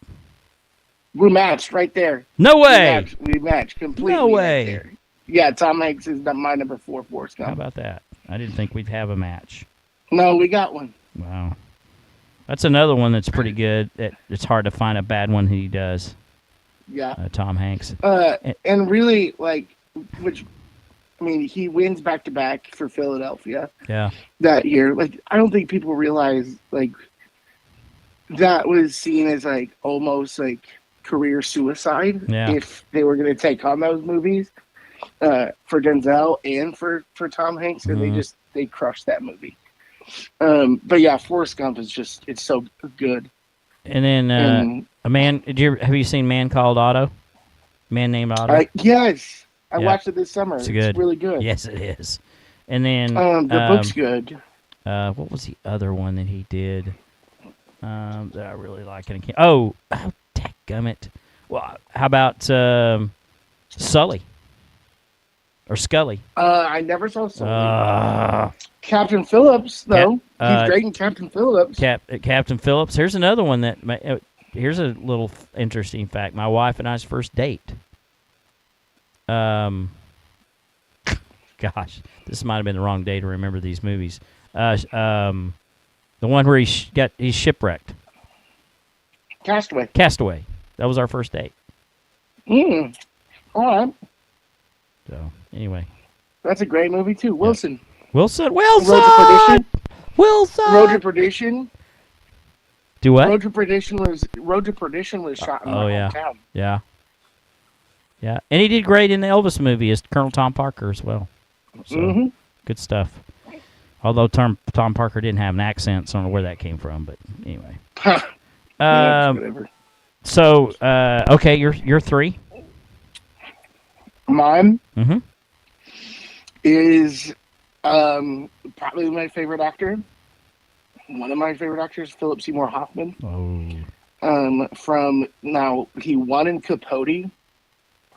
We matched right there. No way. We matched completely. No way. Right there. Yeah, Tom Hanks is my number 4, Forrest Gump. How about that? I didn't think we'd have a match. No, we got one. Wow. That's another one that's pretty good. It's hard to find a bad one he does. Yeah. Tom Hanks. And really, he wins back-to-back for Philadelphia. Yeah. That year. Like, I don't think people realize, like, that was seen as, like, almost, like, career suicide if they were going to take on those movies for Denzel and for Tom Hanks, and they crushed that movie. But yeah, Forrest Gump is it's so good. And then have you seen Man Called Otto? Man Named Otto? Yes. I watched it this summer. It's good. Really good. Yes, it is. And then the book's good. What was the other one that he did that I really like? Oh, dadgummit. Well, how about Sully? Or Scully? I never saw Sully. Captain Phillips, though. He's great in Captain Phillips. Captain Phillips. Here's another one here's a little interesting fact. My wife and I's first date. Gosh, this might have been the wrong day to remember these movies. The one where he's shipwrecked. Castaway. That was our first date. All right. So, anyway. That's a great movie, too. Wilson. Wilson! Road to Perdition. Wilson! Road to Perdition. Do what? Road to Perdition was shot in my hometown. Yeah. Yeah. And he did great in the Elvis movie as Colonel Tom Parker as well. So, good stuff. Although Tom Parker didn't have an accent, so I don't know where that came from, but anyway. Whatever. So, okay, you're 3. Mine is probably my favorite actor. One of my favorite actors, Philip Seymour Hoffman. He won in Capote,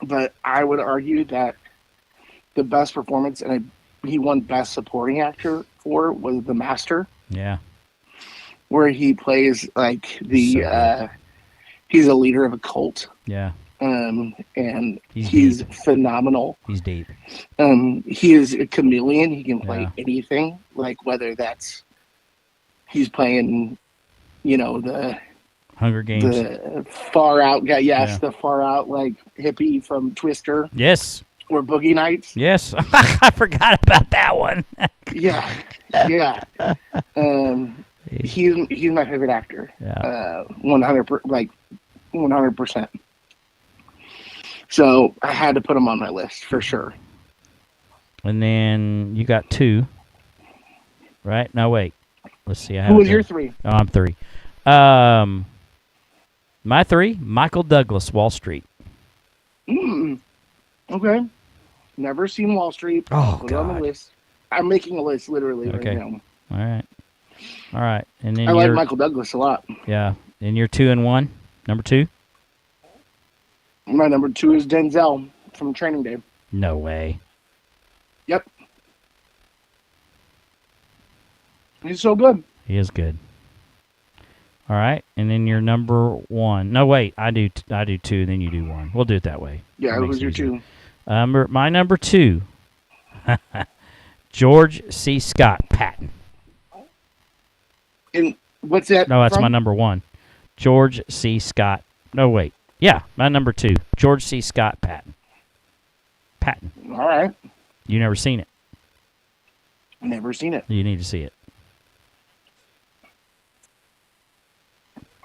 but I would argue that the best performance, and he won Best Supporting Actor for, was The Master. Yeah. Where he plays he's a leader of a cult. Yeah. And he's phenomenal. He's deep. He is a chameleon. He can play anything, like whether that's he's playing, the Hunger Games, the far out guy. Yes, the far out hippie from Twister. Yes. Or Boogie Nights. Yes, I forgot about that one. Yeah. He's my favorite actor. Yeah. 100%. So I had to put him on my list for sure. And then you got 2, right? No, wait. Let's see. Who was your 3? Oh, I'm 3. My 3, Michael Douglas, Wall Street. Okay. Never seen Wall Street. Oh, Put God. it on the list. I'm making a list literally right now. All right. And then I like Michael Douglas a lot. Yeah. And you're 2 and 1. Number 2? My number 2 is Denzel from Training Day. No way. Yep. He's so good. He is good. All right, and then your number 1. No, wait, I do 2, then you do 1. We'll do it that way. Yeah, it was your 2. My number 2, George C. Scott, Patton. And what's that? No, that's my number 1, George C. Scott. No, wait. Yeah, my number 2, George C. Scott, Patton. Patton. All right. You never seen it? Never seen it. You need to see it.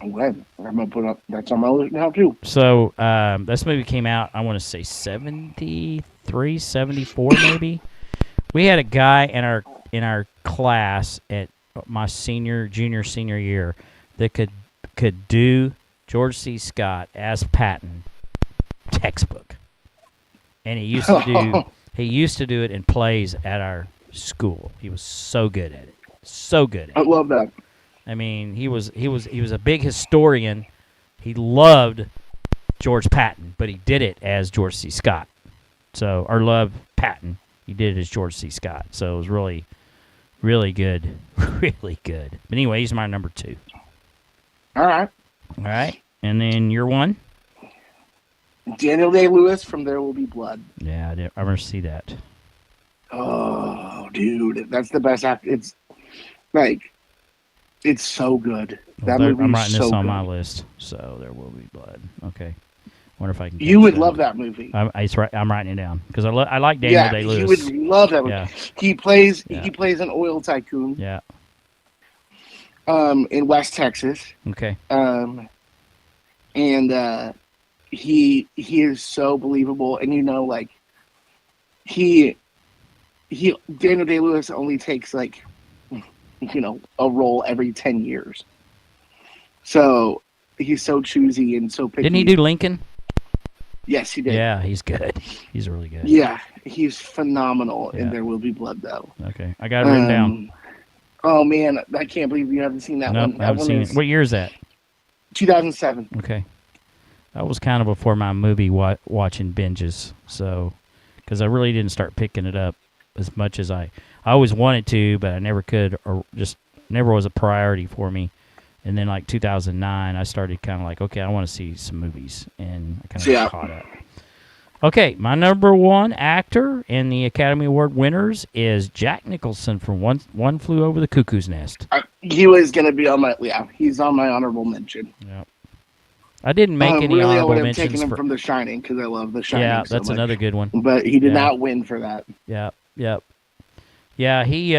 I'm glad. I'm going to put up, that's on my list now, too. So, this movie came out, I want to say 73, 74 maybe. We had a guy in our class at my junior, senior year that could do George C. Scott as Patton textbook. And he used to do it in plays at our school. He was so good at it. So good at it. I love that. I mean, he was a big historian. He loved George Patton, but he did it as George C. Scott. So, or loved Patton. He did it as George C. Scott. So it was really, really good. Really good. But anyway, he's my number 2. All right. All right. And then your 1? Daniel Day-Lewis from There Will Be Blood. Yeah, I remember see that. Oh, dude. That's the best act. It's like... It's so good. That movie I'm writing so this on good. my list, so There Will Be Blood. Okay. Wonder if I can. You would love that movie. I'm writing it down because I like Daniel Day-Lewis. You would love that movie. Yeah. He plays an oil tycoon. Yeah. In West Texas. Okay. And he is so believable, and like Daniel Day-Lewis only takes a role every 10 years. So he's so choosy and so picky. Didn't he do Lincoln? Yes, he did. Yeah, he's good. He's really good. Yeah, he's phenomenal in There Will Be Blood, though. Okay, I got it written down. Oh, man, I can't believe you haven't seen that one. Nope, I haven't seen it. What year is that? 2007. Okay. That was kind of before my movie watching binges, so because I really didn't start picking it up as much as I always wanted to, but I never could, or just never was a priority for me. And then, 2009, I started kind of okay, I want to see some movies, and I kind of caught up. Okay, my number 1 actor in the Academy Award winners is Jack Nicholson from One Flew Over the Cuckoo's Nest. He was going to be on my, he's on my honorable mention. Yep. I didn't make any really, honorable I would have mentions taken him from The Shining because I love The Shining. Yeah, so that's much. another good one. But he did not win for that. Yep. Yeah, he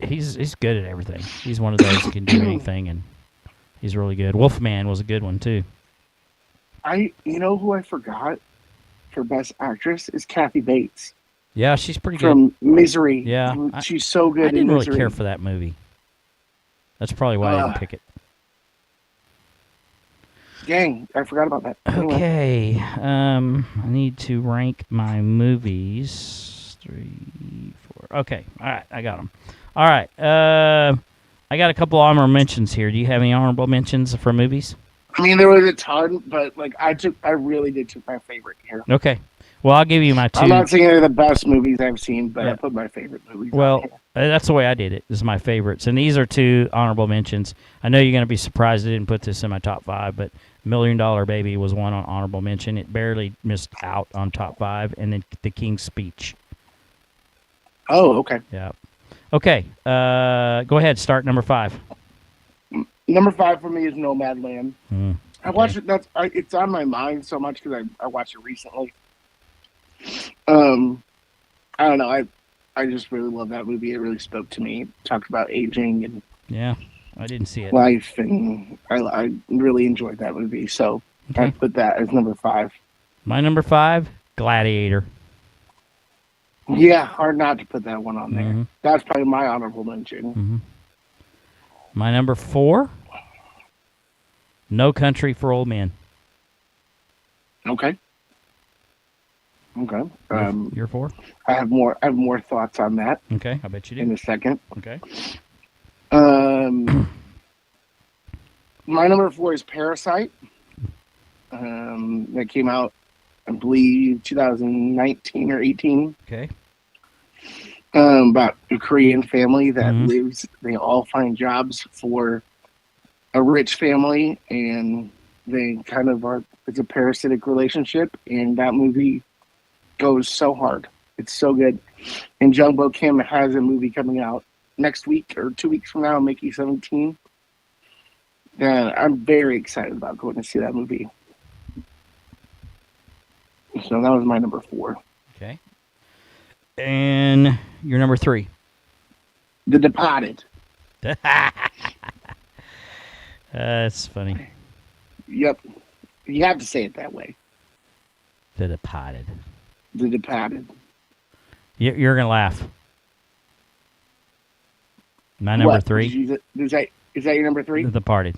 he's good at everything. He's one of those who can do anything, and he's really good. Wolfman was a good one too. Who I forgot for Best Actress is Kathy Bates. Yeah, she's pretty good. From Misery. Yeah. She's so good. I didn't really Misery. care for that movie. That's probably why I didn't pick it. Dang, I forgot about that. Anyway. Okay, I need to rank my movies. 3, 4. Okay, all right, I got them. All right, I got a couple honorable mentions here. Do you have any honorable mentions for movies? I mean, there was a ton, but I really did took my favorite here. Okay, well, I'll give you my 2. I'm not saying they're the best movies I've seen, but I put my favorite movies. Well, that's the way I did it. This is my favorites, and these are 2 honorable mentions. I know you're going to be surprised I didn't put this in my top 5, but $1 Million Baby was one on honorable mention. It barely missed out on top 5, and then The King's Speech. Oh, okay. Yeah. Okay. Go ahead. Start number 5. Number 5 for me is Nomadland. Okay. I watched it. It's on my mind so much because I watched it recently. I don't know. I just really love that movie. It really spoke to me. It talked about aging and I didn't see it. Life, and I really enjoyed that movie. So Okay. I put that as number 5. My number 5, Gladiator. Yeah, hard not to put that one on there. That's probably my honorable mention. My number 4, No Country for Old Men. Okay. Your 4? I have more thoughts on that. Okay, I bet you do. In a second. Okay. My number 4 is Parasite. That came out, I believe, 2019 or 18. Okay. About a Korean family that lives. They all find jobs for a rich family, and they kind of are. It's a parasitic relationship, and that movie goes so hard. It's so good. And Jungbo Kim has a movie coming out next week or 2 weeks from now, Mickey 17. And I'm very excited about going to see that movie. So that was my number 4. Okay. And your number 3? The Departed. That's funny. Yep. You have to say it that way. The Departed. The Departed. You're going to laugh. My number 3? Is that your number 3? The Departed.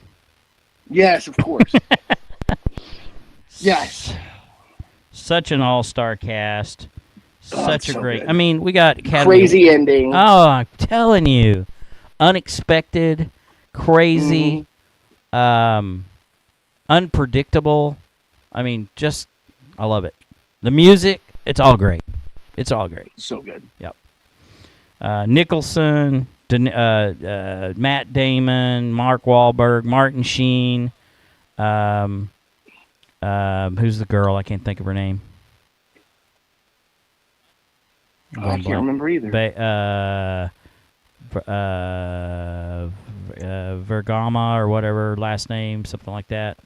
Yes, of course. Yes. Such an all-star cast. Such a great... Good. I mean, we got... Crazy ending. Oh, I'm telling you. Unexpected, crazy, unpredictable. I mean, just... I love it. The music, it's all great. It's all great. So good. Yep. Nicholson, Matt Damon, Mark Wahlberg, Martin Sheen. Who's the girl? I can't think of her name. I can't remember either. Vergama or whatever last name, something like that.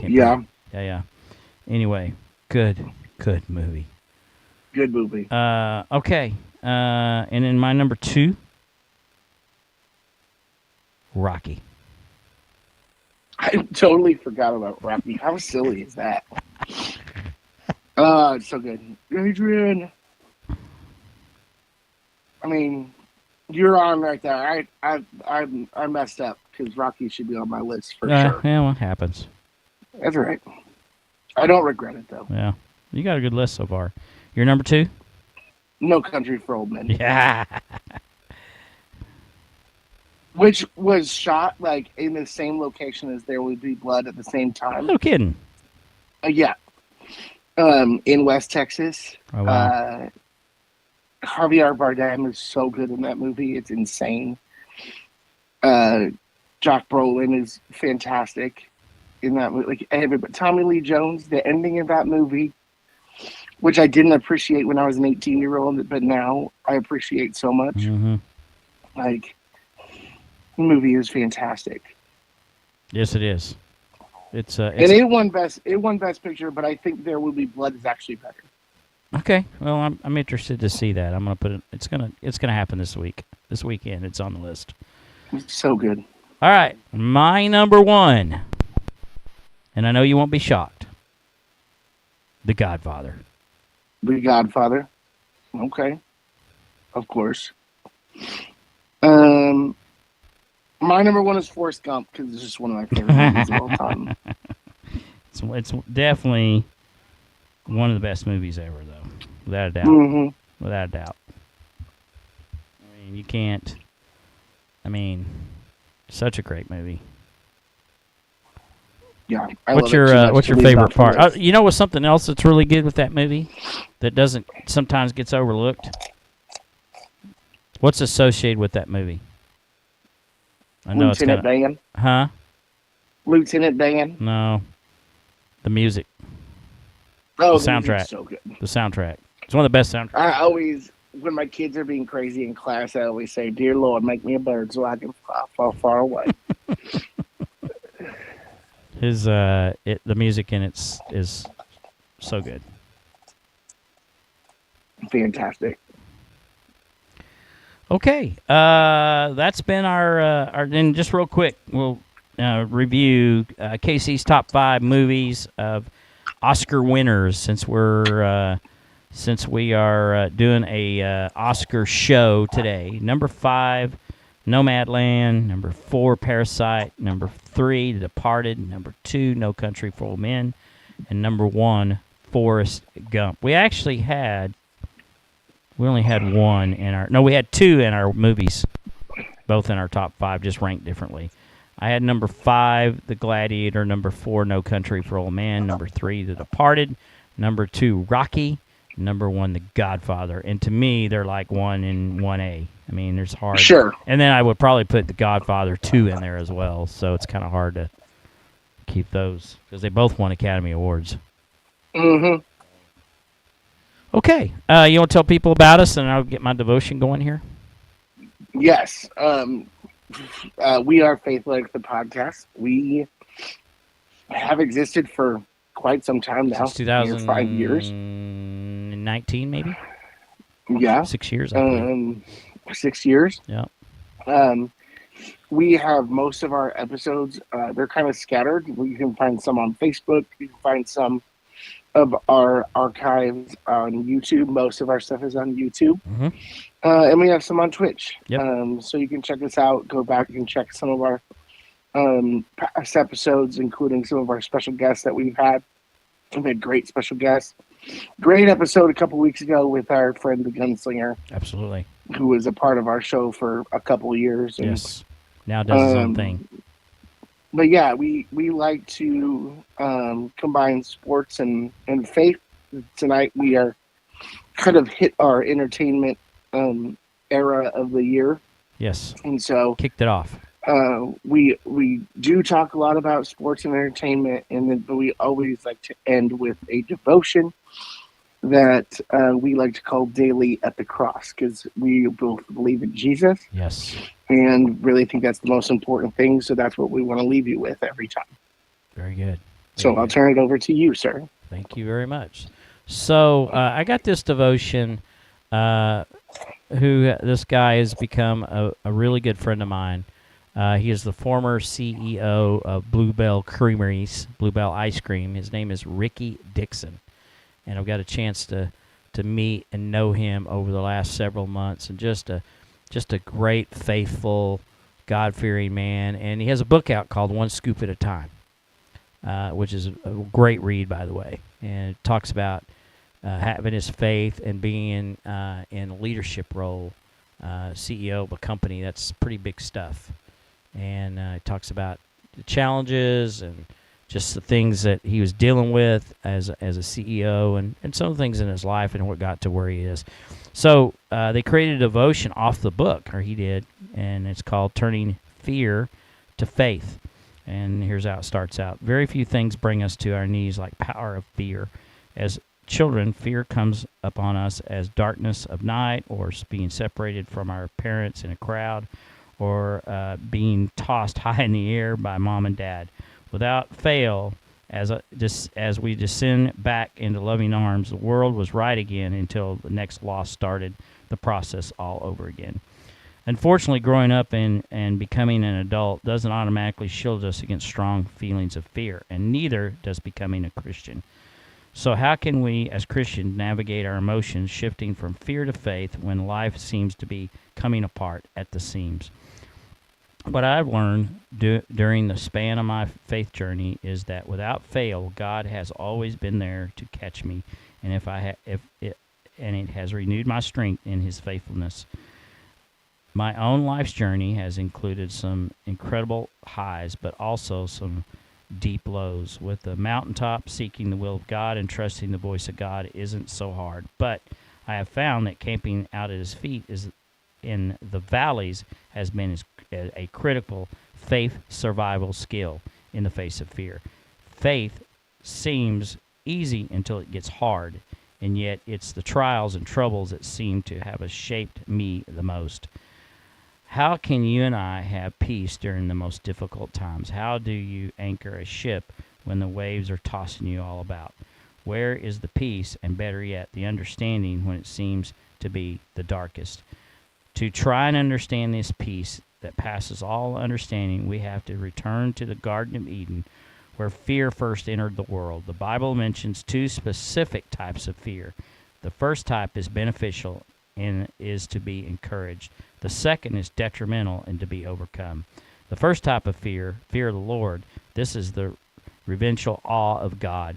Yeah. Yeah. Anyway, good movie. Good movie. Okay. And in my number 2, Rocky. I totally forgot about Rocky. How silly is that? It's so good. Adrian. I mean, you're on right there. I messed up because Rocky should be on my list for sure. Yeah, well, it happens. That's all right. I don't regret it though. Yeah, you got a good list so far. Your number 2? No Country for Old Men. Yeah. Which was shot like in the same location as There Will Be Blood at the same time. No kidding. Yeah. In West Texas. Oh, wow. Javier Bardem is so good in that movie. It's insane. Josh Brolin is fantastic in that movie. Like everybody. Tommy Lee Jones, the ending of that movie, which I didn't appreciate when I was an 18-year-old, but now I appreciate so much. Mm-hmm. Like, the movie is fantastic. Yes, it is. And it won best picture, but I think There Will Be Blood is actually better. Okay, well, I'm interested to see that. I'm gonna put it. It's gonna happen this weekend. It's on the list. It's so good. All right, my number 1, and I know you won't be shocked. The Godfather. The Godfather. Okay. Of course. My number 1 is Forrest Gump because it's just one of my favorite movies of all time. It's definitely one of the best movies ever, though, without a doubt. Mm-hmm. Without a doubt. I mean, you can't. I mean, such a great movie. Yeah. What's your favorite part? You know what's something else that's really good with that movie that doesn't sometimes gets overlooked? What's associated with that movie? I know Lieutenant Dan. Huh? Lieutenant Dan. No. The music. Oh, the soundtrack. So good. The soundtrack. It's one of the best soundtracks. I always, when my kids are being crazy in class, I always say, "Dear Lord, make me a bird so I can fly far away." The music in it is so good. Fantastic. Okay, that's been our. And just real quick, we'll review Casey's top 5 movies of Oscar winners since we're since we are doing a Oscar show today. Number 5, Nomadland. Number 4, Parasite. Number 3, The Departed. Number 2, No Country for Old Men. And number 1, Forrest Gump. We only had one in our... No, we had 2 in our movies, both in our top 5, just ranked differently. I had number 5, The Gladiator. Number 4, No Country for Old Men. Number 3, The Departed. Number 2, Rocky. Number 1, The Godfather. And to me, they're like 1 and 1A. I mean, there's hard. Sure. And then I would probably put The Godfather 2 in there as well. So it's kind of hard to keep those because they both won Academy Awards. Mm-hmm. Okay. You want to tell people about us and I'll get my devotion going here? Yes. We are Faithletic The Podcast. We have existed for quite some time now. Since 2005 years. 19 maybe? Yeah. 6 years, I believe. 6 years. Yeah. We have most of our episodes, they're kind of scattered. You can find some on Facebook. You can find some of our archives on YouTube. Most of our stuff is on YouTube. Mm-hmm. And we have some on Twitch. Yep. So you can check us out. Go back and check some of our past episodes, including some of our special guests that we've had. We've had great special guests. Great episode a couple weeks ago with our friend, the Gunslinger. Absolutely. Who was a part of our show for a couple of years. And, yes. Now does his own thing. But yeah, we like to combine sports and faith. Tonight we are kind of hit our entertainment era of the year. Yes. And so kicked it off. We do talk a lot about sports and entertainment, but we always like to end with a devotion that we like to call Daily at the Cross, because we both believe in Jesus. Yes. And really think that's the most important thing, so that's what we want to leave you with every time. Very good. I'll turn it over to you, sir. Thank you very much. So I got this devotion. This guy has become a really good friend of mine. He is the former CEO of Bluebell Creameries, Bluebell Ice Cream. His name is Ricky Dixon, and I've got a chance to meet and know him over the last several months, and just a great, faithful, God-fearing man. And he has a book out called One Scoop at a Time, which is a great read, by the way. And it talks about having his faith and being in a leadership role, CEO of a company. That's pretty big stuff. And it talks about the challenges and just the things that he was dealing with as a CEO and some of the things in his life and what got to where he is. So they created a devotion off the book, or he did, and it's called Turning Fear to Faith. And here's how it starts out. Very few things bring us to our knees like power of fear. As children, fear comes upon us as darkness of night, or being separated from our parents in a crowd, or being tossed high in the air by mom and dad. Without fail, as we descend back into loving arms, the world was right again until the next loss started the process all over again. Unfortunately, growing up and becoming an adult doesn't automatically shield us against strong feelings of fear, and neither does becoming a Christian. So how can we, as Christians, navigate our emotions shifting from fear to faith when life seems to be coming apart at the seams? What I've learned during the span of my faith journey is that without fail, God has always been there to catch me, and it has renewed my strength in His faithfulness. My own life's journey has included some incredible highs, but also some deep lows. With the mountaintop, seeking the will of God and trusting the voice of God isn't so hard. But I have found that camping out at His feet is in the valleys has been a critical faith survival skill in the face of fear. Faith seems easy until it gets hard, and yet it's the trials and troubles that seem to have shaped me the most. How can you and I have peace during the most difficult times? How do you anchor a ship when the waves are tossing you all about? Where is the peace, and better yet, the understanding when it seems to be the darkest? To try and understand this peace that passes all understanding, we have to return to the Garden of Eden, where fear first entered the world. The Bible mentions two specific types of fear: The first type is beneficial and is to be encouraged. The second is detrimental and to be overcome. The first type of fear of the Lord, this is the reverential awe of God,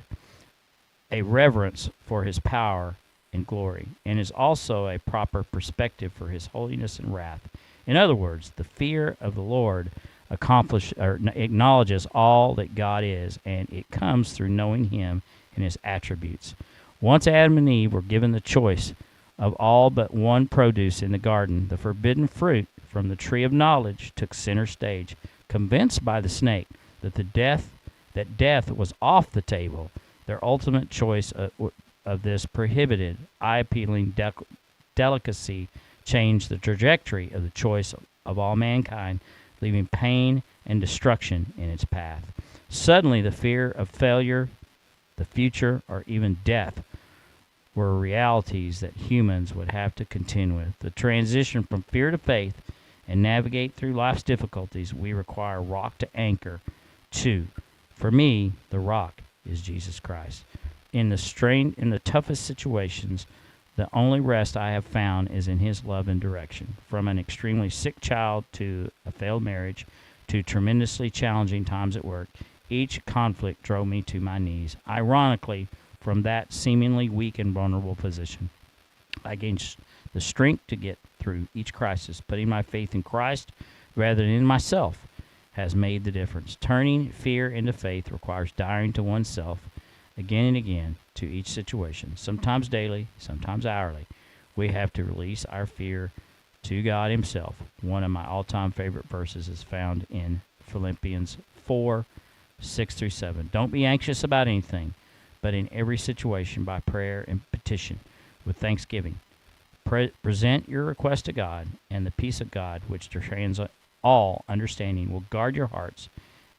a reverence for his power and glory, and is also a proper perspective for his holiness and wrath. In other words, the fear of the Lord acknowledges all that God is, and it comes through knowing him and his attributes. Once Adam and Eve were given the choice of all but one produce in the garden, the forbidden fruit from the tree of knowledge took center stage. Convinced by the snake that death was off the table, their ultimate choice of this prohibited, eye-appealing delicacy changed the trajectory of the choice of all mankind, leaving pain and destruction in its path. Suddenly, the fear of failure, the future, or even death were realities that humans would have to contend with. The transition from fear to faith and navigate through life's difficulties, we require a rock to anchor to. For me, the rock is Jesus Christ. In the toughest situations, the only rest I have found is in his love and direction. From an extremely sick child to a failed marriage to tremendously challenging times at work, each conflict drove me to my knees. Ironically, from that seemingly weak and vulnerable position, I gained the strength to get through each crisis. Putting my faith in Christ rather than in myself has made the difference. Turning fear into faith requires dying to oneself again and again to each situation, sometimes daily, sometimes hourly. We have to release our fear to God himself. One of my all-time favorite verses is found in Philippians 4:6-7. Don't be anxious about anything, but in every situation by prayer and petition with thanksgiving. Present your request to God, and the peace of God, which transcends all understanding, will guard your hearts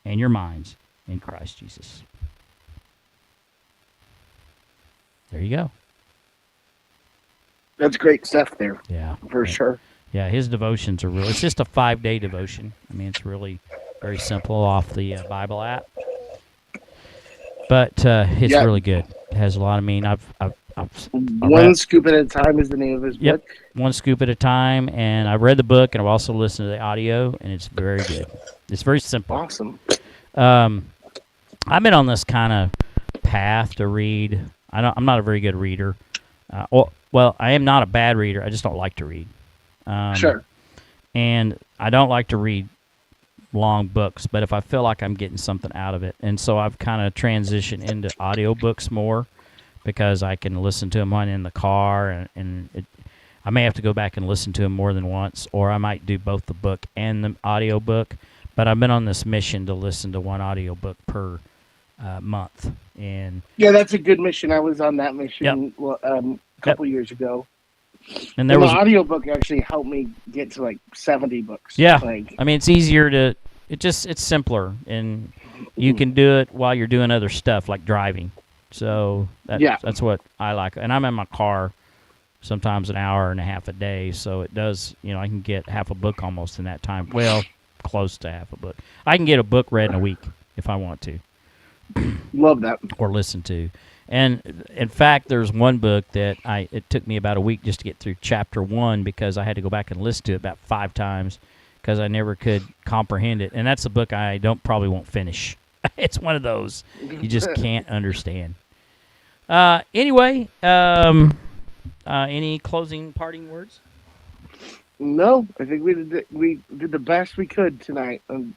and your minds in Christ Jesus. There you go. That's great stuff there. Yeah. For sure. Yeah, his devotions are really, it's just a 5-day devotion. I mean, it's really very simple off the Bible app. But it's really good. It has a lot of meaning. One Scoop at a Time is the name of his book. One Scoop at a Time. And I've read the book, and I've also listened to the audio, and it's very good. It's very simple. Awesome. I've been on this kind of path to read. I'm not a very good reader. Well, I am not a bad reader. I just don't like to read. Sure. And I don't like to read long books, but if I feel like I'm getting something out of it. And so I've kind of transitioned into audiobooks more because I can listen to them when in the car, and I may have to go back and listen to them more than once, or I might do both the book and the audiobook. But I've been on this mission to listen to one audiobook per month. And yeah, that's a good mission. I was on that mission a couple years ago. And the audiobook actually helped me get to like 70 books. Yeah. I mean, it's easier to, it's simpler, and you can do it while you're doing other stuff like driving. So that's what I like. And I'm in my car sometimes an hour and a half a day. So it does, I can get half a book almost in that time. Well, close to half a book. I can get a book read in a week if I want to. Love that. Or listen to. And in fact, there's one book that it took me about a week just to get through chapter 1 because I had to go back and listen to it about 5 times because I never could comprehend it. And that's a book I probably won't finish. It's one of those you just can't understand. Anyway, any closing parting words? No, I think we did the best we could tonight. I'm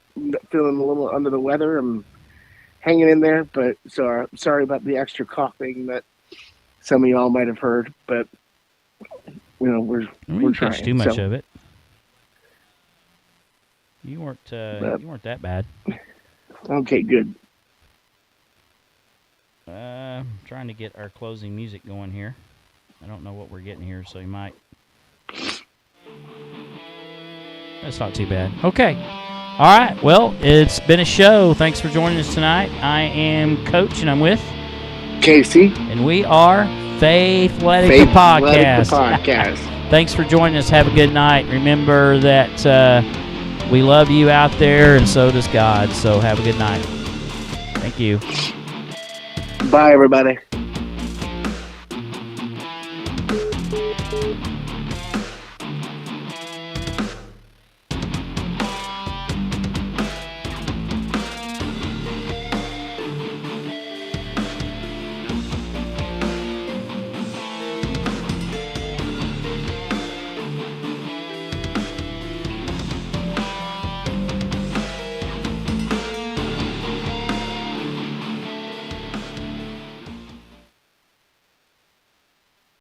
feeling a little under the weather. I'm hanging in there, but sorry about the extra coughing that some of y'all might have heard. But we're trying. Too much of it. You weren't that bad. Okay, good. Trying to get our closing music going here. I don't know what we're getting here, so you might. That's not too bad. Okay. All right. Well, it's been a show. Thanks for joining us tonight. I am Coach, and I'm with Casey. And we are Faithletic The Podcast. Thanks for joining us. Have a good night. Remember that we love you out there, and so does God. So have a good night. Thank you. Bye, everybody.